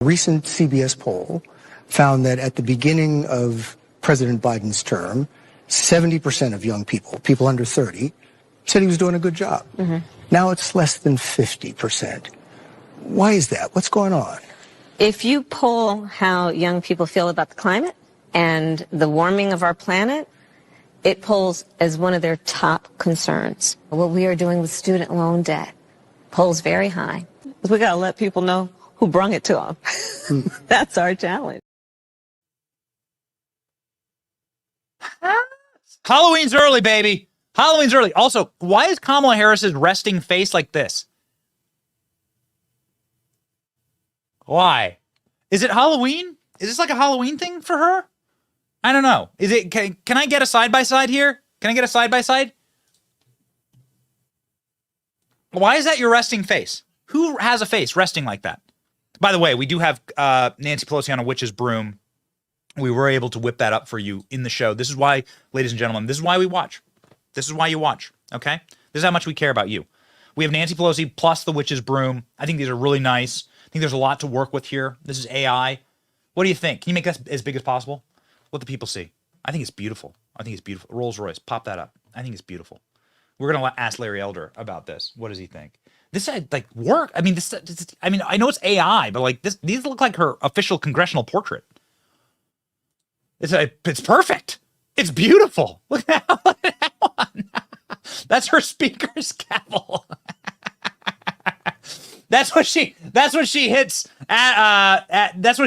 A recent CBS poll found that at the beginning of President Biden's term, 70% of young people under 30, said he was doing a good job. Now it's less than 50%. Why is that? What's going on? If you poll how young people feel about the climate and the warming of our planet, it polls as one of their top concerns. What we are doing with student loan debt polls very high. We got to let people know who brung it to them. That's our challenge. Halloween's early, baby. Halloween's early. Also, why is Kamala Harris's resting face like this? Why? Is it Halloween? Is this like a Halloween thing for her? I don't know. Is it? Can I get a side-by-side here? Can I get a side-by-side? Why is that your resting face? Who has a face resting like that? By the way, we do have Nancy Pelosi on a witch's broom. We were able to whip that up for you in the show. This is why, ladies and gentlemen, this is why we watch. This is why you watch, okay? This is how much we care about you. We have Nancy Pelosi plus the witch's broom. I think these are really nice. I think there's a lot to work with here. This is AI. What do you think? Can you make that as big as possible? Let the people see. I think it's beautiful. I think it's beautiful. Rolls Royce, pop that up. I think it's beautiful. We're going to ask Larry Elder about this. What does he think? This like work. I mean, I know it's AI, but like these look like her official congressional portrait. It's perfect. It's beautiful. Look at that one. That's her speaker's gavel. That's what she hits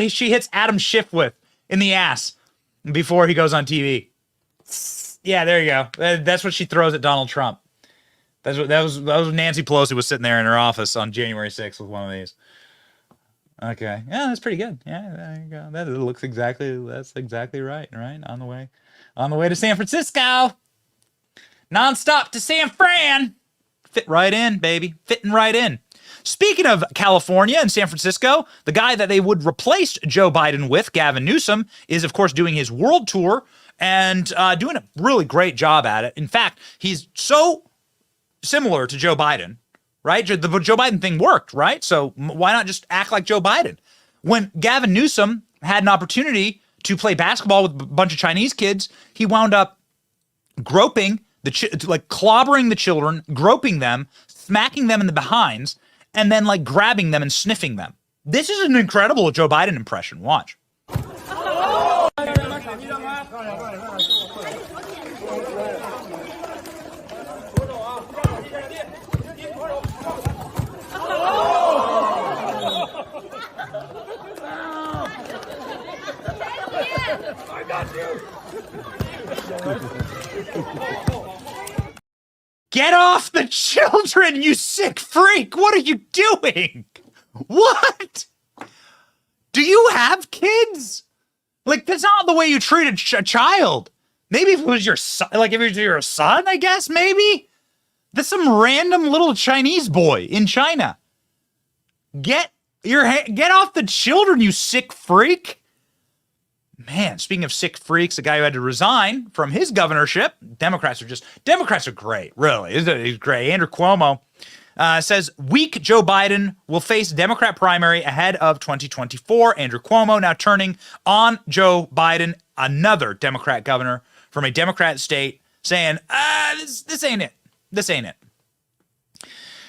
she hits Adam Schiff with in the ass before he goes on TV. Yeah, there you go. That's what she throws at Donald Trump. That was when Nancy Pelosi was sitting there in her office on January 6th with one of these. Okay. Yeah, that's pretty good. Yeah, there you go. That's exactly right. Right? On the way to San Francisco. Nonstop to San Fran. Fit right in, baby. Fitting right in. Speaking of California and San Francisco, the guy that they would replace Joe Biden with, Gavin Newsom, is of course doing his world tour and doing a really great job at it. In fact, he's so similar to Joe Biden, right? The Joe Biden thing worked, right? So why not just act like Joe Biden? When Gavin Newsom had an opportunity to play basketball with a bunch of Chinese kids, he wound up groping clobbering the children, groping them, smacking them in the behinds, and then like grabbing them and sniffing them. This is an incredible Joe Biden impression. Watch. I got you. Get off the children, you sick freak! What are you doing? What? Do you have kids? Like, that's not the way you treat a child. Maybe if it was your son, like if it was your son, I guess, maybe? That's some random little Chinese boy in China. Get off the children, you sick freak. Man, speaking of sick freaks, the guy who had to resign from his governorship, Democrats are great, really. He's great. Andrew Cuomo says weak Joe Biden will face Democrat primary ahead of 2024. Andrew Cuomo now turning on Joe Biden, another Democrat governor from a Democrat state, saying, this ain't it. This ain't it.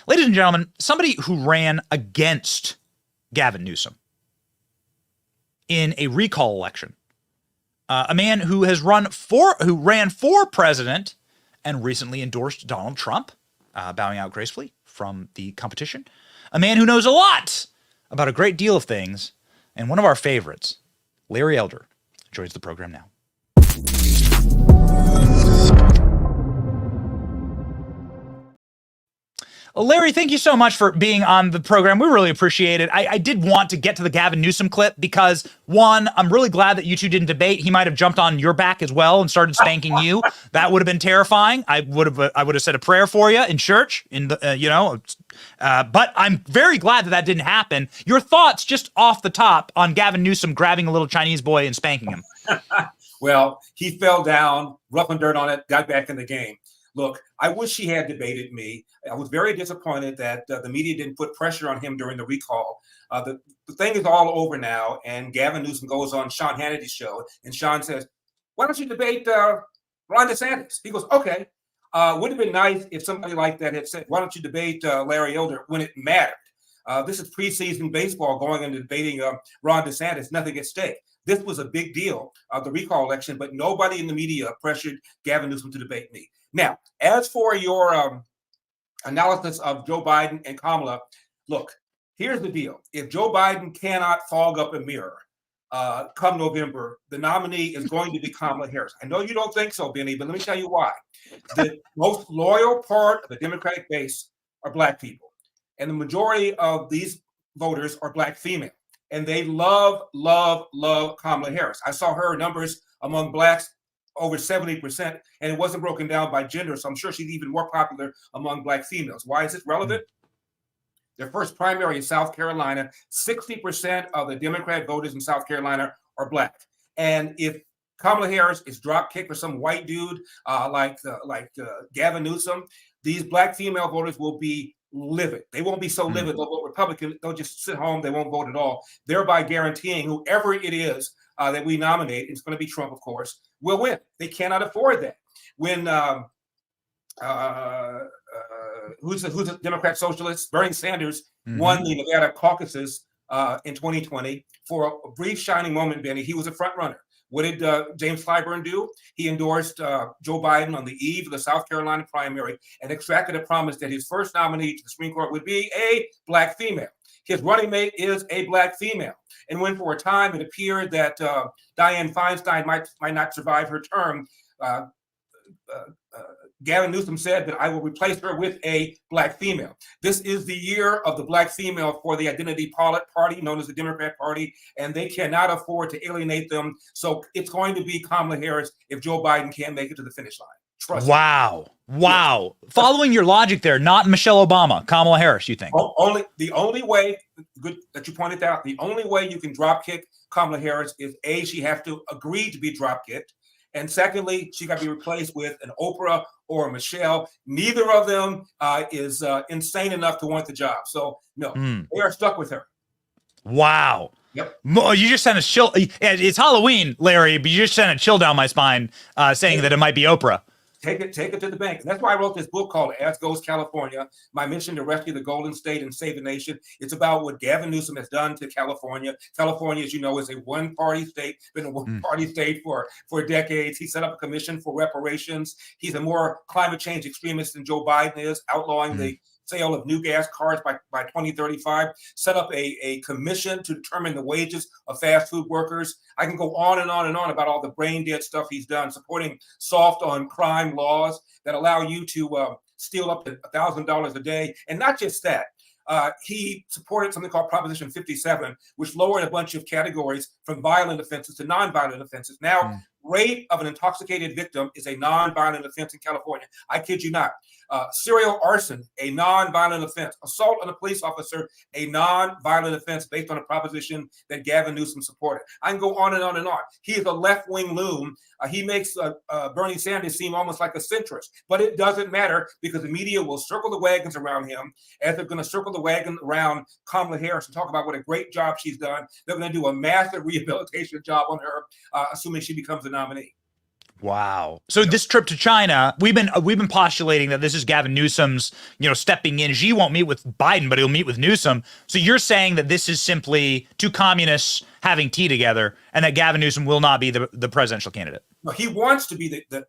Ladies and gentlemen, somebody who ran against Gavin Newsom in a recall election, a man who ran for president and recently endorsed Donald Trump, bowing out gracefully from the competition. A man who knows a lot about a great deal of things, and one of our favorites, Larry Elder, joins the program now. Larry, thank you so much for being on the program. We really appreciate it. I did want to get to the Gavin Newsom clip because, one, I'm really glad that you two didn't debate. He might have jumped on your back as well and started spanking you. That would have been terrifying. I would have said a prayer for you in church. But I'm very glad that didn't happen. Your thoughts, just off the top, on Gavin Newsom grabbing a little Chinese boy and spanking him? Well, he fell down, rough and dirt on it, got back in the game. Look, I wish he had debated me. I was very disappointed that the media didn't put pressure on him during the recall. The thing is all over now, and Gavin Newsom goes on Sean Hannity's show, and Sean says, why don't you debate Ron DeSantis? He goes, okay. Would have been nice if somebody like that had said, why don't you debate Larry Elder when it mattered? This is preseason baseball going into debating Ron DeSantis, nothing at stake. This was a big deal, the recall election, but nobody in the media pressured Gavin Newsom to debate me. Now, as for your analysis of Joe Biden and Kamala, look, here's the deal. If Joe Biden cannot fog up a mirror come November, the nominee is going to be Kamala Harris. I know you don't think so, Benny, but let me tell you why. The most loyal part of the Democratic base are Black people. And the majority of these voters are Black female. And they love, love, love Kamala Harris. I saw her numbers among Blacks over 70%, and it wasn't broken down by gender. So I'm sure she's even more popular among Black females. Why is it relevant? Their first primary in South Carolina, 60% of the Democrat voters in South Carolina are Black. And if Kamala Harris is drop kicked for some white dude like Gavin Newsom, these Black female voters will be livid. They won't be so livid they'll vote Republican. They'll just sit home. They won't vote at all, thereby guaranteeing whoever it is that we nominate, it's going to be Trump, of course, will win. They cannot afford that. When who's a Democrat socialist? Bernie Sanders won the Nevada caucuses in 2020 for a brief shining moment, Benny. He was a front runner. What did James Clyburn do? He endorsed Joe Biden on the eve of the South Carolina primary and extracted a promise that his first nominee to the Supreme Court would be a Black female. His running mate is a Black female. And when for a time it appeared that Dianne Feinstein might not survive her term, Gavin Newsom said that I will replace her with a Black female. This is the year of the Black female for the identity party known as the Democrat Party, and they cannot afford to alienate them. So it's going to be Kamala Harris if Joe Biden can't make it to the finish line. Trust me. Wow. Following your logic there, not Michelle Obama, Kamala Harris, you think? The only way, good that you pointed out, the only way you can drop kick Kamala Harris is A, she has to agree to be drop kicked. And secondly, she got to be replaced with an Oprah or a Michelle. Neither of them is insane enough to want the job. So no, they are stuck with her. Wow. Yep. You just sent a chill. It's Halloween, Larry, but you just sent a chill down my spine saying that it might be Oprah. Take it to the bank. And that's why I wrote this book called As Goes California, my mission to rescue the Golden State and save the nation. It's about what Gavin Newsom has done to California. California, as you know, is a one-party state, been a one-party state for decades. He set up a commission for reparations. He's a more climate change extremist than Joe Biden is, outlawing the sale of new gas cars by 2035, set up a commission to determine the wages of fast food workers. I can go on and on and on about all the brain dead stuff he's done, supporting soft on crime laws that allow you to steal up to $1,000 a day. And not just that, he supported something called Proposition 57, which lowered a bunch of categories from violent offenses to nonviolent offenses. Now, rape of an intoxicated victim is a nonviolent offense in California. I kid you not. Serial arson, a non-violent offense. Assault on a police officer, a non-violent offense based on a proposition that Gavin Newsom supported. I can go on and on and on. He is a left-wing loon. He makes Bernie Sanders seem almost like a centrist, but it doesn't matter because the media will circle the wagons around him as they're going to circle the wagon around Kamala Harris and talk about what a great job she's done. They're going to do a massive rehabilitation job on her, assuming she becomes the nominee. Wow. So this trip to China, we've been postulating that this is Gavin Newsom's, stepping in. Xi won't meet with Biden, but he'll meet with Newsom. So you're saying that this is simply two communists having tea together, and that Gavin Newsom will not be the presidential candidate. No, he wants to be the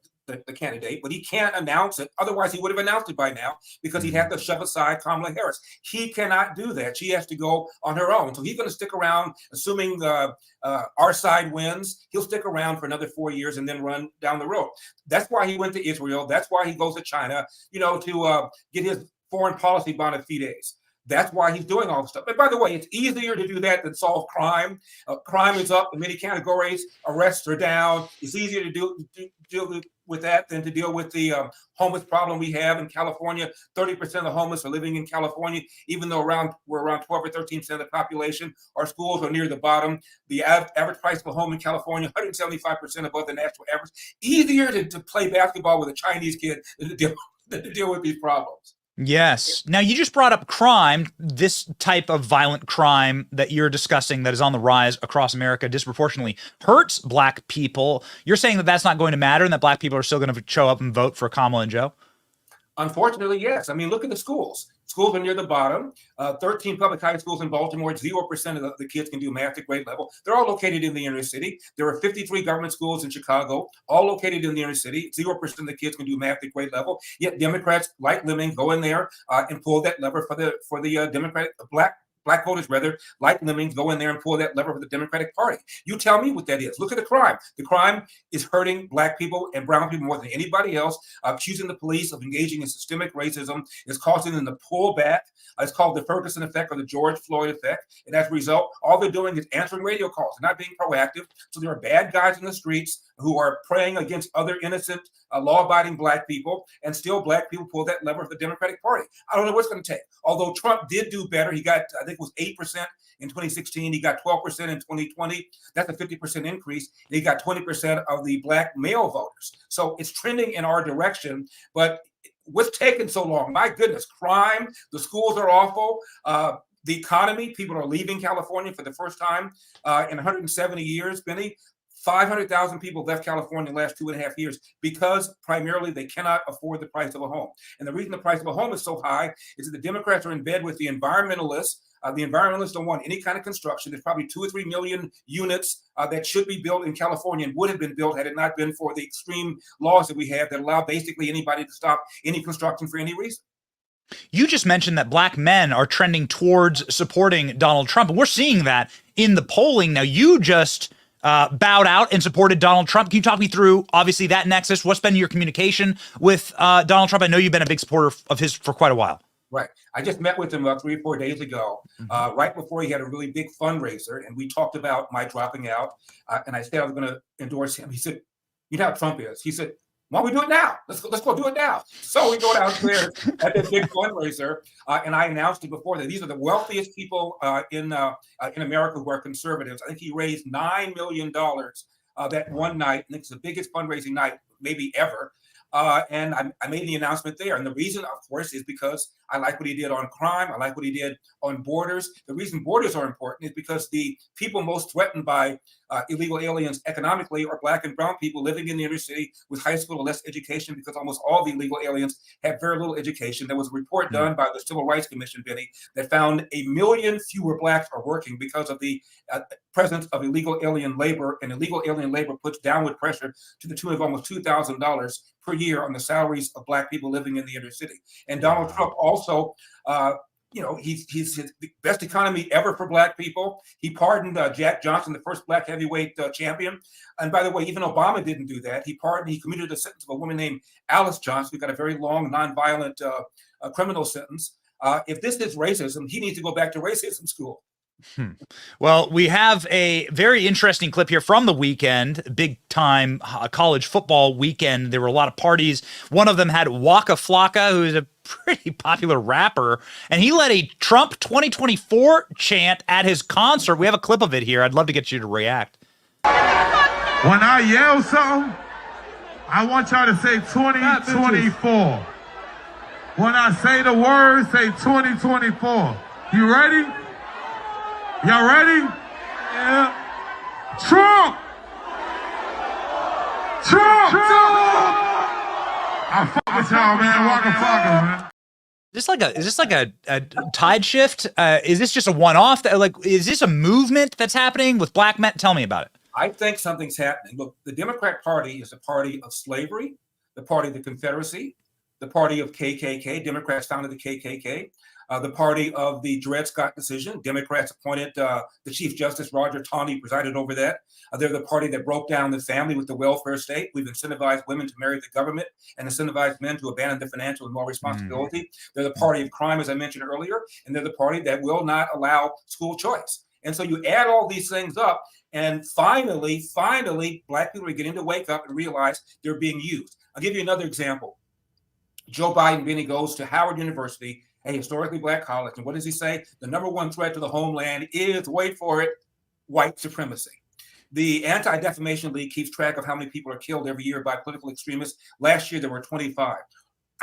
candidate, but he can't announce it. Otherwise, he would have announced it by now because he'd have to shove aside Kamala Harris. He cannot do that. She has to go on her own. So he's going to stick around, assuming our side wins. He'll stick around for another 4 years and then run down the road. That's why he went to Israel. That's why he goes to China, to get his foreign policy bona fides. That's why he's doing all this stuff. And by the way, it's easier to do that than solve crime. Crime is up in many categories. Arrests are down. It's easier to deal with that than to deal with the homeless problem we have in California. 30% of the homeless are living in California, even though we're around 12 or 13% of the population. Our schools are near the bottom. The average price of a home in California, 175% above the national average. Easier to play basketball with a Chinese kid than to deal with these problems. Yes. Now, you just brought up crime, this type of violent crime that you're discussing that is on the rise across America disproportionately hurts black people. You're saying that that's not going to matter and that black people are still going to show up and vote for Kamala and Joe? Unfortunately, yes. I mean, look at the schools. Schools are near the bottom. 13 public high schools in Baltimore, 0% of the kids can do math at grade level. They're all located in the inner city. There are 53 government schools in Chicago, all located in the inner city. 0% of the kids can do math at grade level. Yet Democrats, like Leming, go in there and pull that lever for the Democratic black voters, rather, like Leming, go in there and pull that lever for the Democratic Party. You tell me what that is. Look at the crime. The crime is hurting black people and brown people more than anybody else. Accusing the police of engaging in systemic racism is causing them to pull back. It's called the Ferguson effect or the George Floyd effect. And as a result, all they're doing is answering radio calls. They're not being proactive. So there are bad guys in the streets who are preying against other innocent, law-abiding black people, and still black people pull that lever for the Democratic Party. I don't know what's going to take. Although Trump did do better, he got, I think it was 8% in 2016. He got 12% in 2020. That's a 50% increase. He got 20% of the black male voters. So it's trending in our direction, but what's taken so long? My goodness, crime, the schools are awful. The economy, people are leaving California for the first time in 170 years, Benny. 500,000 people left California in the last 2.5 years because primarily they cannot afford the price of a home. And the reason the price of a home is so high is that the Democrats are in bed with the environmentalists. The environmentalists don't want any kind of construction. There's probably 2 or 3 million units that should be built in California and would have been built had it not been for the extreme laws that we have that allow basically anybody to stop any construction for any reason. You just mentioned that black men are trending towards supporting Donald Trump, and we're seeing that in the polling. Now, you just bowed out and supported Donald Trump. Can you talk me through, obviously, that nexus? What's been your communication with Donald Trump? I know you've been a big supporter of his for quite a while. Right. I just met with him about 3 or 4 days ago, right before he had a really big fundraiser, and we talked about my dropping out, and I said I was going to endorse him. He said, "You know how Trump is." He said, "Why don't we do it now? Let's go do it now." So we go downstairs at this big fundraiser, and I announced it before that these are the wealthiest people in America who are conservatives. I think he raised $9 million that one night. I think it's the biggest fundraising night maybe ever. And I made the announcement there. And the reason, of course, is because I like what he did on crime. I like what he did on borders. The reason borders are important is because the people most threatened by illegal aliens economically are black and brown people living in the inner city with high school or less education, because almost all the illegal aliens have very little education. There was a report done by the Civil Rights Commission, Benny, that found 1 million fewer blacks are working because of the presence of illegal alien labor, and illegal alien labor puts downward pressure to the tune of almost $2,000 per year on the salaries of black people living in the inner city. And Donald Trump also, he's the best economy ever for black people. He pardoned Jack Johnson, the first black heavyweight champion. And by the way, even Obama didn't do that. He commuted a sentence of a woman named Alice Johnson, who got a very long, nonviolent criminal sentence. If this is racism, he needs to go back to racism school. Well, we have a very interesting clip here from the weekend, big time college football weekend. There were a lot of parties. One of them had Waka Flocka, who is a pretty popular rapper, and he led a Trump 2024 chant at his concert. We have a clip of it here. I'd love to get you to react. When I yell something, I want y'all to say 2024. When I say the word, say 2024. You ready? Y'all ready? Yeah. Trump! Trump! I fuck with y'all, man. Waka Flocka, man. Is this like a tide shift? Is this just a one-off? Is this a movement that's happening with black men? Tell me about it. I think something's happening. Look, the Democrat Party is a party of slavery, the party of the Confederacy, the party of KKK. Democrats founded the KKK. the party of the Dred Scott decision. Democrats appointed the Chief Justice Roger Taney, presided over that. They're the party that broke down the family with the welfare state. We've incentivized women to marry the government and incentivized men to abandon their financial and moral responsibility. They're the party of crime, as I mentioned earlier, and they're the party that will not allow school choice. And so you add all these things up, and finally, Black people are getting to wake up and realize they're being used. I'll give you another example. Joe Biden, Benny, goes to Howard University, a historically Black college, and what does he say? The number one threat to the homeland is, wait for it, white supremacy. The Anti-Defamation League keeps track of how many people are killed every year by political extremists. Last year, there were 25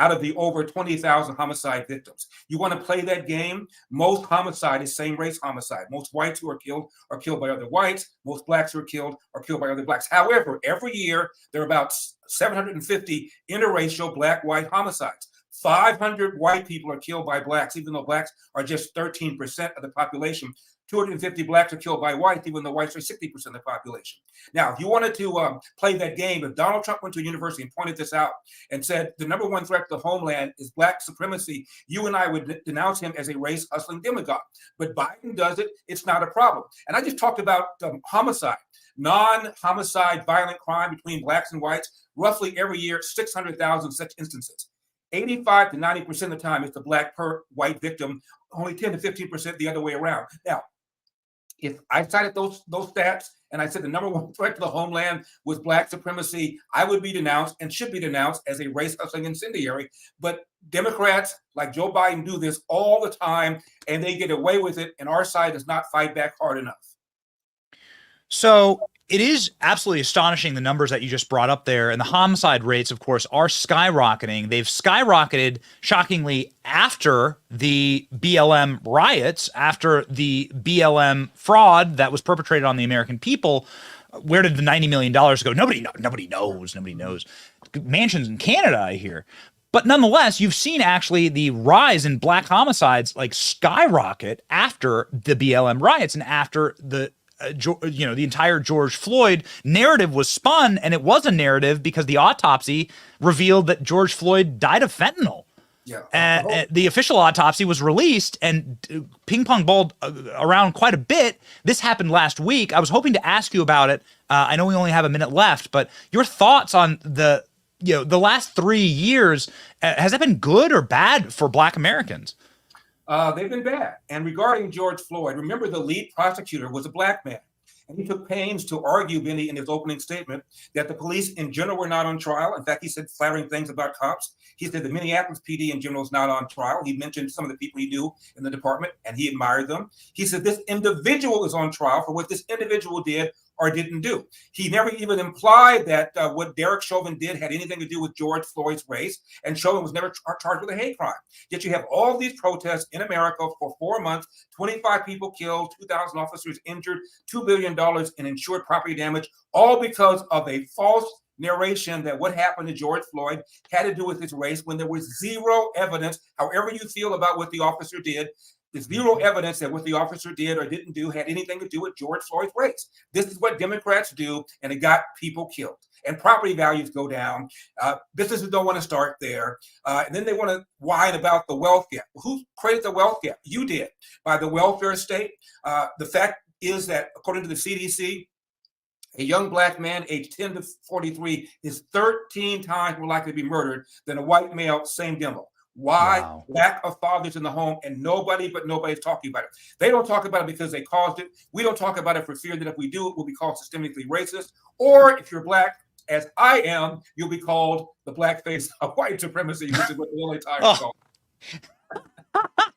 out of the over 20,000 homicide victims. You want to play that game? Most homicide is same-race homicide. Most whites who are killed by other whites. Most blacks who are killed by other blacks. However, every year, there are about 750 interracial black-white homicides. 500 white people are killed by blacks, even though blacks are just 13% of the population. 250 blacks are killed by whites, even though whites are 60% of the population. Now, if you wanted to play that game, if Donald Trump went to a university and pointed this out and said the number one threat to the homeland is Black supremacy, you and I would denounce him as a race-hustling demagogue. But Biden does it, it's not a problem. And I just talked about homicide, non-homicide violent crime between blacks and whites, roughly every year, 600,000 such instances. 85 to 90% of the time, it's the black per white victim, only 10 to 15% the other way around. Now, if I cited those stats and I said the number one threat to the homeland was Black supremacy, I would be denounced and should be denounced as a race-hustling incendiary. But Democrats like Joe Biden do this all the time, and they get away with it, and our side does not fight back hard enough. So it is absolutely astonishing, the numbers that you just brought up there. And the homicide rates, of course, are skyrocketing. They've skyrocketed, shockingly, after the BLM riots, after the BLM fraud that was perpetrated on the American people. Where did the $90 million go? Nobody knows. Mansions in Canada, I hear. But nonetheless, you've seen actually the rise in black homicides like skyrocket after the BLM riots and after the the entire George Floyd narrative was spun, and it was a narrative because the autopsy revealed that George Floyd died of fentanyl. Yeah. And the official autopsy was released and ping pong balled around quite a bit. This happened last week. I was hoping to ask you about it. I know we only have a minute left, but your thoughts on the last 3 years, has that been good or bad for Black Americans? They've been bad. And regarding George Floyd, remember the lead prosecutor was a Black man. And he took pains to argue, Benny, in his opening statement, that the police in general were not on trial. In fact, he said flattering things about cops. He said the Minneapolis PD in general is not on trial. He mentioned some of the people he knew in the department, and he admired them. He said this individual is on trial for what this individual did or didn't do. He never even implied that what Derek Chauvin did had anything to do with George Floyd's race, and Chauvin was never charged with a hate crime. Yet you have all these protests in America for 4 months, 25 people killed, 2,000 officers injured, $2 billion in insured property damage, all because of a false narration that what happened to George Floyd had to do with his race when there was zero evidence, however you feel about what the officer did. There's zero evidence that what the officer did or didn't do had anything to do with George Floyd's race. This is what Democrats do, and it got people killed. And property values go down. Businesses don't want to start there. And then they want to whine about the wealth gap. Who created the wealth gap? You did, by the welfare state. The fact is that, according to the CDC, a young Black man aged 10 to 43 is 13 times more likely to be murdered than a white male, same demo. Why? Wow. Lack of fathers in the home, and nobody's talking about it. They don't talk about it because they caused it. We don't talk about it for fear that if we do, it will be called systemically racist. Or if you're Black, as I am, you'll be called the blackface of white supremacy, which is what the LA Times called.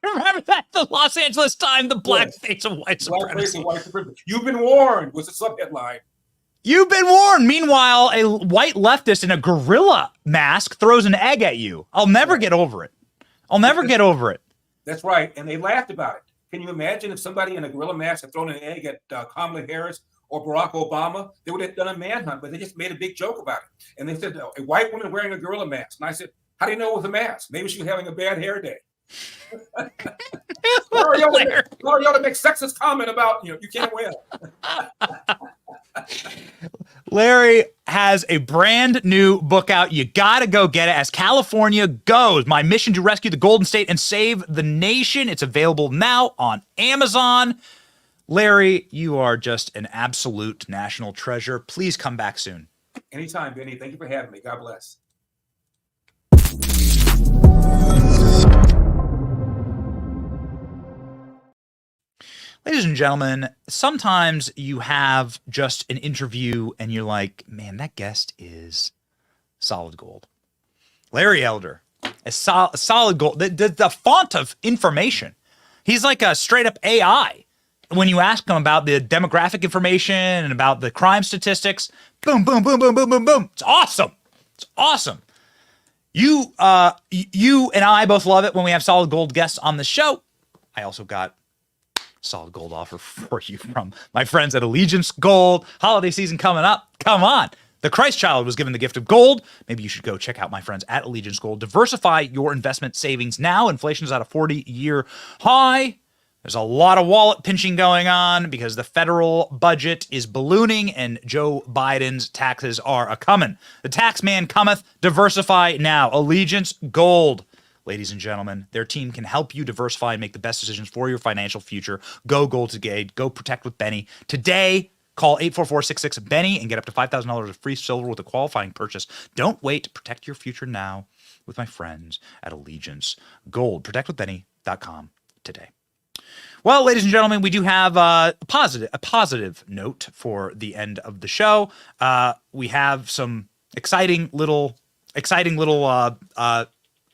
Remember that? The Los Angeles Times, the blackface of white supremacy. Blackface of white supremacy. You've been warned was the subheadline. You've been warned. Meanwhile, a white leftist in a gorilla mask throws an egg at you. I'll never get over it. That's right. And they laughed about it. Can you imagine if somebody in a gorilla mask had thrown an egg at Kamala Harris or Barack Obama? They would have done a manhunt, but they just made a big joke about it. And they said, a white woman wearing a gorilla mask. And I said, how do you know it was a mask? Maybe she was having a bad hair day. Gloriola makes sexist comment about, you can't win. Larry, has a brand new book out. You got to go get it. As California Goes, My Mission to Rescue the Golden State and Save the Nation. It's available now on Amazon. Larry, you are just an absolute national treasure. Please come back soon. Anytime, Benny. Thank you for having me. God bless. Ladies and gentlemen, sometimes you have just an interview and you're like, man, that guest is solid gold. Larry Elder, a solid gold. The font of information. He's like a straight up AI. When you ask him about the demographic information and about the crime statistics, boom, boom, boom, boom, boom, boom, boom. It's awesome. It's awesome. You and I both love it when we have solid gold guests on the show. I also got solid gold offer for you from my friends at Allegiance Gold. Holiday season coming up. Come on. The Christ child was given the gift of gold. Maybe you should go check out my friends at Allegiance Gold. Diversify your investment savings now. Inflation's at a 40-year high. There's a lot of wallet pinching going on because the federal budget is ballooning and Joe Biden's taxes are a-coming. The tax man cometh. Diversify now. Allegiance Gold. Ladies and gentlemen, their team can help you diversify and make the best decisions for your financial future. Go Gold Today. Go protect with Benny. Today, call 844-66-BENNY and get up to $5,000 of free silver with a qualifying purchase. Don't wait. Protect your future now with my friends at Allegiance Gold. ProtectWithBenny.com today. Well, ladies and gentlemen, we do have a positive note for the end of the show. We have some exciting little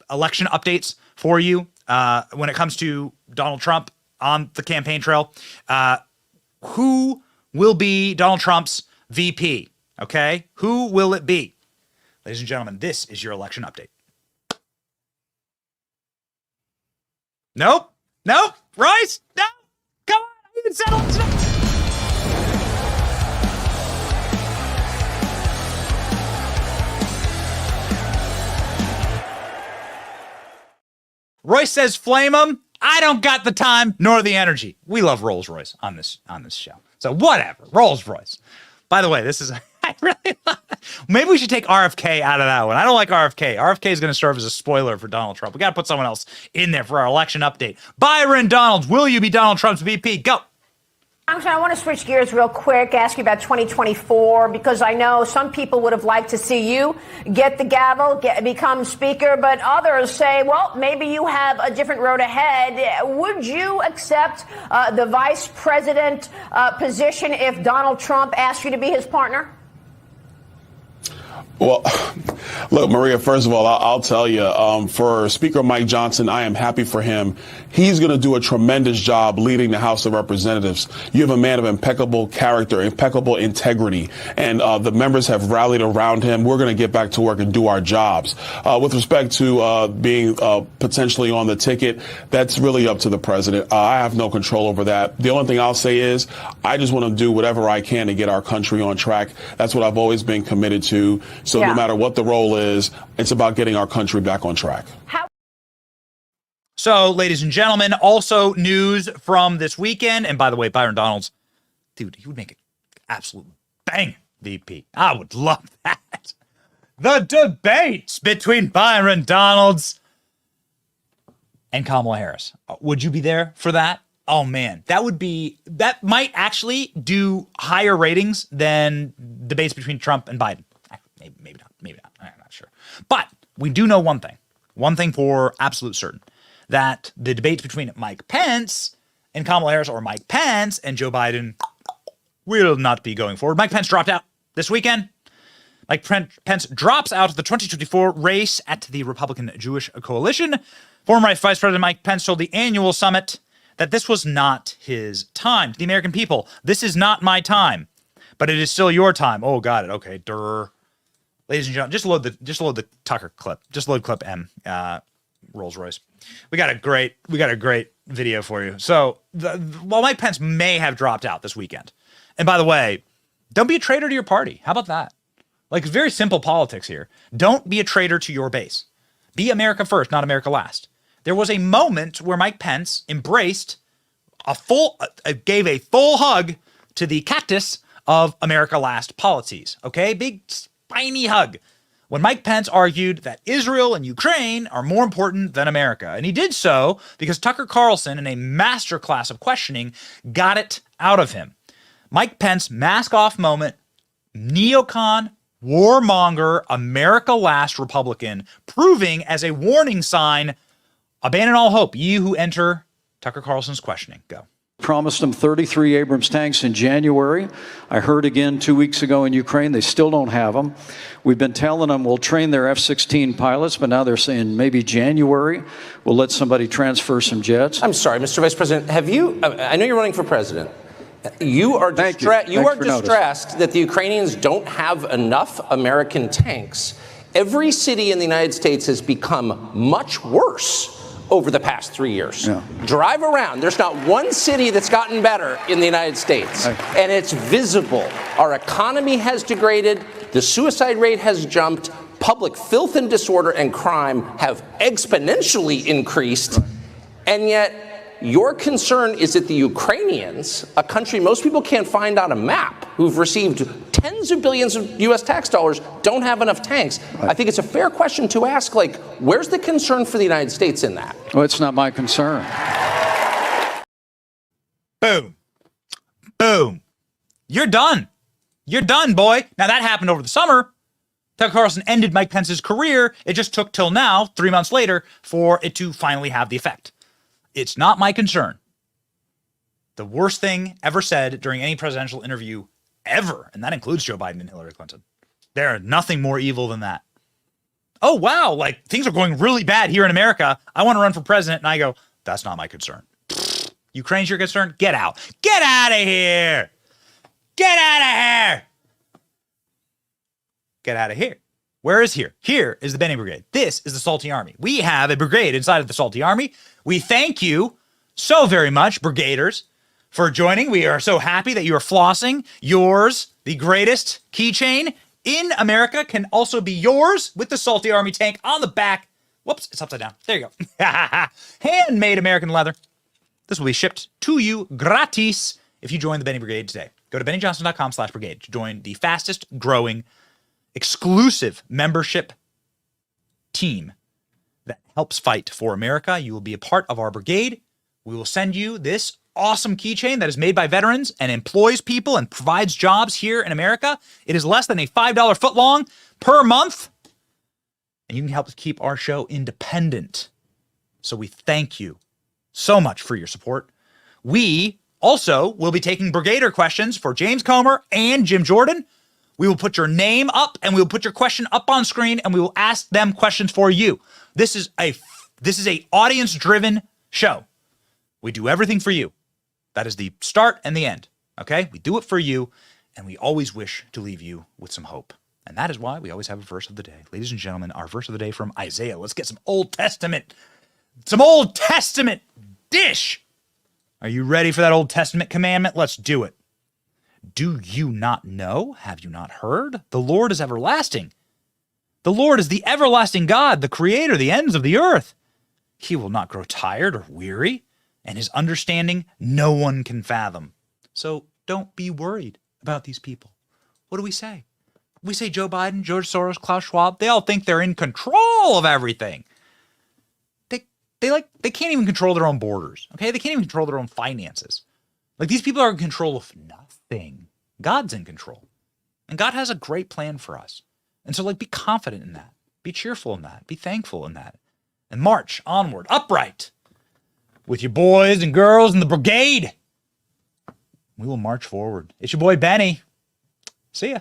election updates for you when it comes to Donald Trump on the campaign trail. Who will be Donald Trump's VP? Okay? Who will it be? Ladies and gentlemen, this is your election update. Nope. Royce? No. Come on. I even settled. Royce says flame him. I don't got the time nor the energy. We love Rolls Royce on this show. So whatever. Rolls Royce. By the way, this is I really love it. Maybe we should take RFK out of that one. I don't like RFK. RFK is going to serve as a spoiler for Donald Trump. We got to put someone else in there for our election update. Byron Donalds, will you be Donald Trump's VP? Go. Congressman, I want to switch gears real quick, ask you about 2024, because I know some people would have liked to see you get the gavel, become speaker, but others say, well, maybe you have a different road ahead. Would you accept the vice president position if Donald Trump asked you to be his partner? Well, look, Maria, first of all, I'll tell you, for Speaker Mike Johnson, I am happy for him. He's going to do a tremendous job leading the House of Representatives. You have a man of impeccable character, impeccable integrity, and the members have rallied around him. We're going to get back to work and do our jobs. With respect to being potentially on the ticket, that's really up to the president. I have no control over that. The only thing I'll say is I just want to do whatever I can to get our country on track. That's what I've always been committed to. So no matter what the role is, it's about getting our country back on track. So, ladies and gentlemen, also news from this weekend. And by the way, Byron Donalds, dude, he would make an absolute bang VP. I would love that. The debates between Byron Donalds and Kamala Harris. Would you be there for that? Oh, man, that might actually do higher ratings than debates between Trump and Biden. Maybe not. I'm not sure. But we do know one thing for absolute certain, that the debates between Mike Pence and Kamala Harris, or Mike Pence and Joe Biden, will not be going forward. Mike Pence dropped out this weekend. Mike Pence drops out of the 2024 race at the Republican Jewish Coalition. Former Vice President Mike Pence told the annual summit that this was not his time. To the American people, this is not my time, but it is still your time. Oh, got it. Okay, durr. Ladies and gentlemen, just load the Tucker clip. Just load clip M. Rolls Royce. We got a great video for you. So, while Mike Pence may have dropped out this weekend, and by the way, don't be a traitor to your party. How about that? Like, it's very simple politics here. Don't be a traitor to your base. Be America first, not America last. There was a moment where Mike Pence embraced gave a full hug to the cactus of America Last policies. Okay, big spiny hug. When Mike Pence argued that Israel and Ukraine are more important than America. And he did so because Tucker Carlson, in a masterclass of questioning, got it out of him. Mike Pence, mask off moment, neocon, warmonger, America Last Republican, proving as a warning sign, abandon all hope, ye who enter Tucker Carlson's questioning. Go. Promised them 33 Abrams tanks in January. I heard again 2 weeks ago in Ukraine, they still don't have them. We've been telling them we'll train their F-16 pilots, but now they're saying maybe January we'll let somebody transfer some jets. I'm sorry, Mr. Vice President, have you, I know you're running for president. You are distressed that the Ukrainians don't have enough American tanks. Every city in the United States has become much worse over the past 3 years. Yeah. Drive around. There's not one city that's gotten better in the United States. And it's visible. Our economy has degraded. The suicide rate has jumped. Public filth and disorder and crime have exponentially increased. And yet, your concern is that the Ukrainians, a country most people can't find on a map, who've received tens of billions of U.S. tax dollars, don't have enough tanks. I think it's a fair question to ask, like, where's the concern for the United States in that? Well, it's not my concern. Boom. Boom. You're done. You're done, boy. Now, that happened over the summer. Tucker Carlson ended Mike Pence's career. It just took till now, 3 months later, for it to finally have the effect. It's not my concern. The worst thing ever said during any presidential interview ever, and that includes Joe Biden and Hillary Clinton. There is nothing more evil than that. Oh, wow, like things are going really bad here in America. I want to run for president. And I go, that's not my concern. Ukraine's your concern? Get out. Get out of here. Get out of here. Get out of here. Where is here? Here is the Benny Brigade. This is the Salty Army. We have a brigade inside of the Salty Army. We thank you so very much, brigaders, for joining. We are so happy that you are flossing. Yours, the greatest keychain in America, can also be yours with the Salty Army tank on the back. Whoops, it's upside down. There you go. Handmade American leather. This will be shipped to you gratis if you join the Benny Brigade today. Go to bennyjohnson.com/brigade to join the fastest growing exclusive membership team that helps fight for America. You will be a part of our brigade. We will send you this awesome keychain that is made by veterans and employs people and provides jobs here in America. It is less than a $5 footlong per month. And you can help us keep our show independent. So we thank you so much for your support. We also will be taking Brigader questions for James Comer and Jim Jordan. We will put your name up and we will put your question up on screen and we will ask them questions for you. This is a audience-driven show. We do everything for you. That is the start and the end. Okay? We do it for you, and we always wish to leave you with some hope. And that is why we always have a verse of the day. Ladies and gentlemen, our verse of the day from Isaiah. Let's get some Old Testament dish. Are you ready for that Old Testament commandment? Let's do it. Do you not know? Have you not heard? The Lord is everlasting. The Lord is the everlasting God, the creator, the ends of the earth. He will not grow tired or weary, and his understanding no one can fathom. So don't be worried about these people. What do we say? We say Joe Biden, George Soros, Klaus Schwab, they all think they're in control of everything. They can't even control their own borders, okay? They can't even control their own finances. Like, these people are in control of nothing. God's in control. And God has a great plan for us. And so, be confident in that. Be cheerful in that. Be thankful in that. And march onward, upright, with your boys and girls in the brigade. We will march forward. It's your boy, Benny. See ya.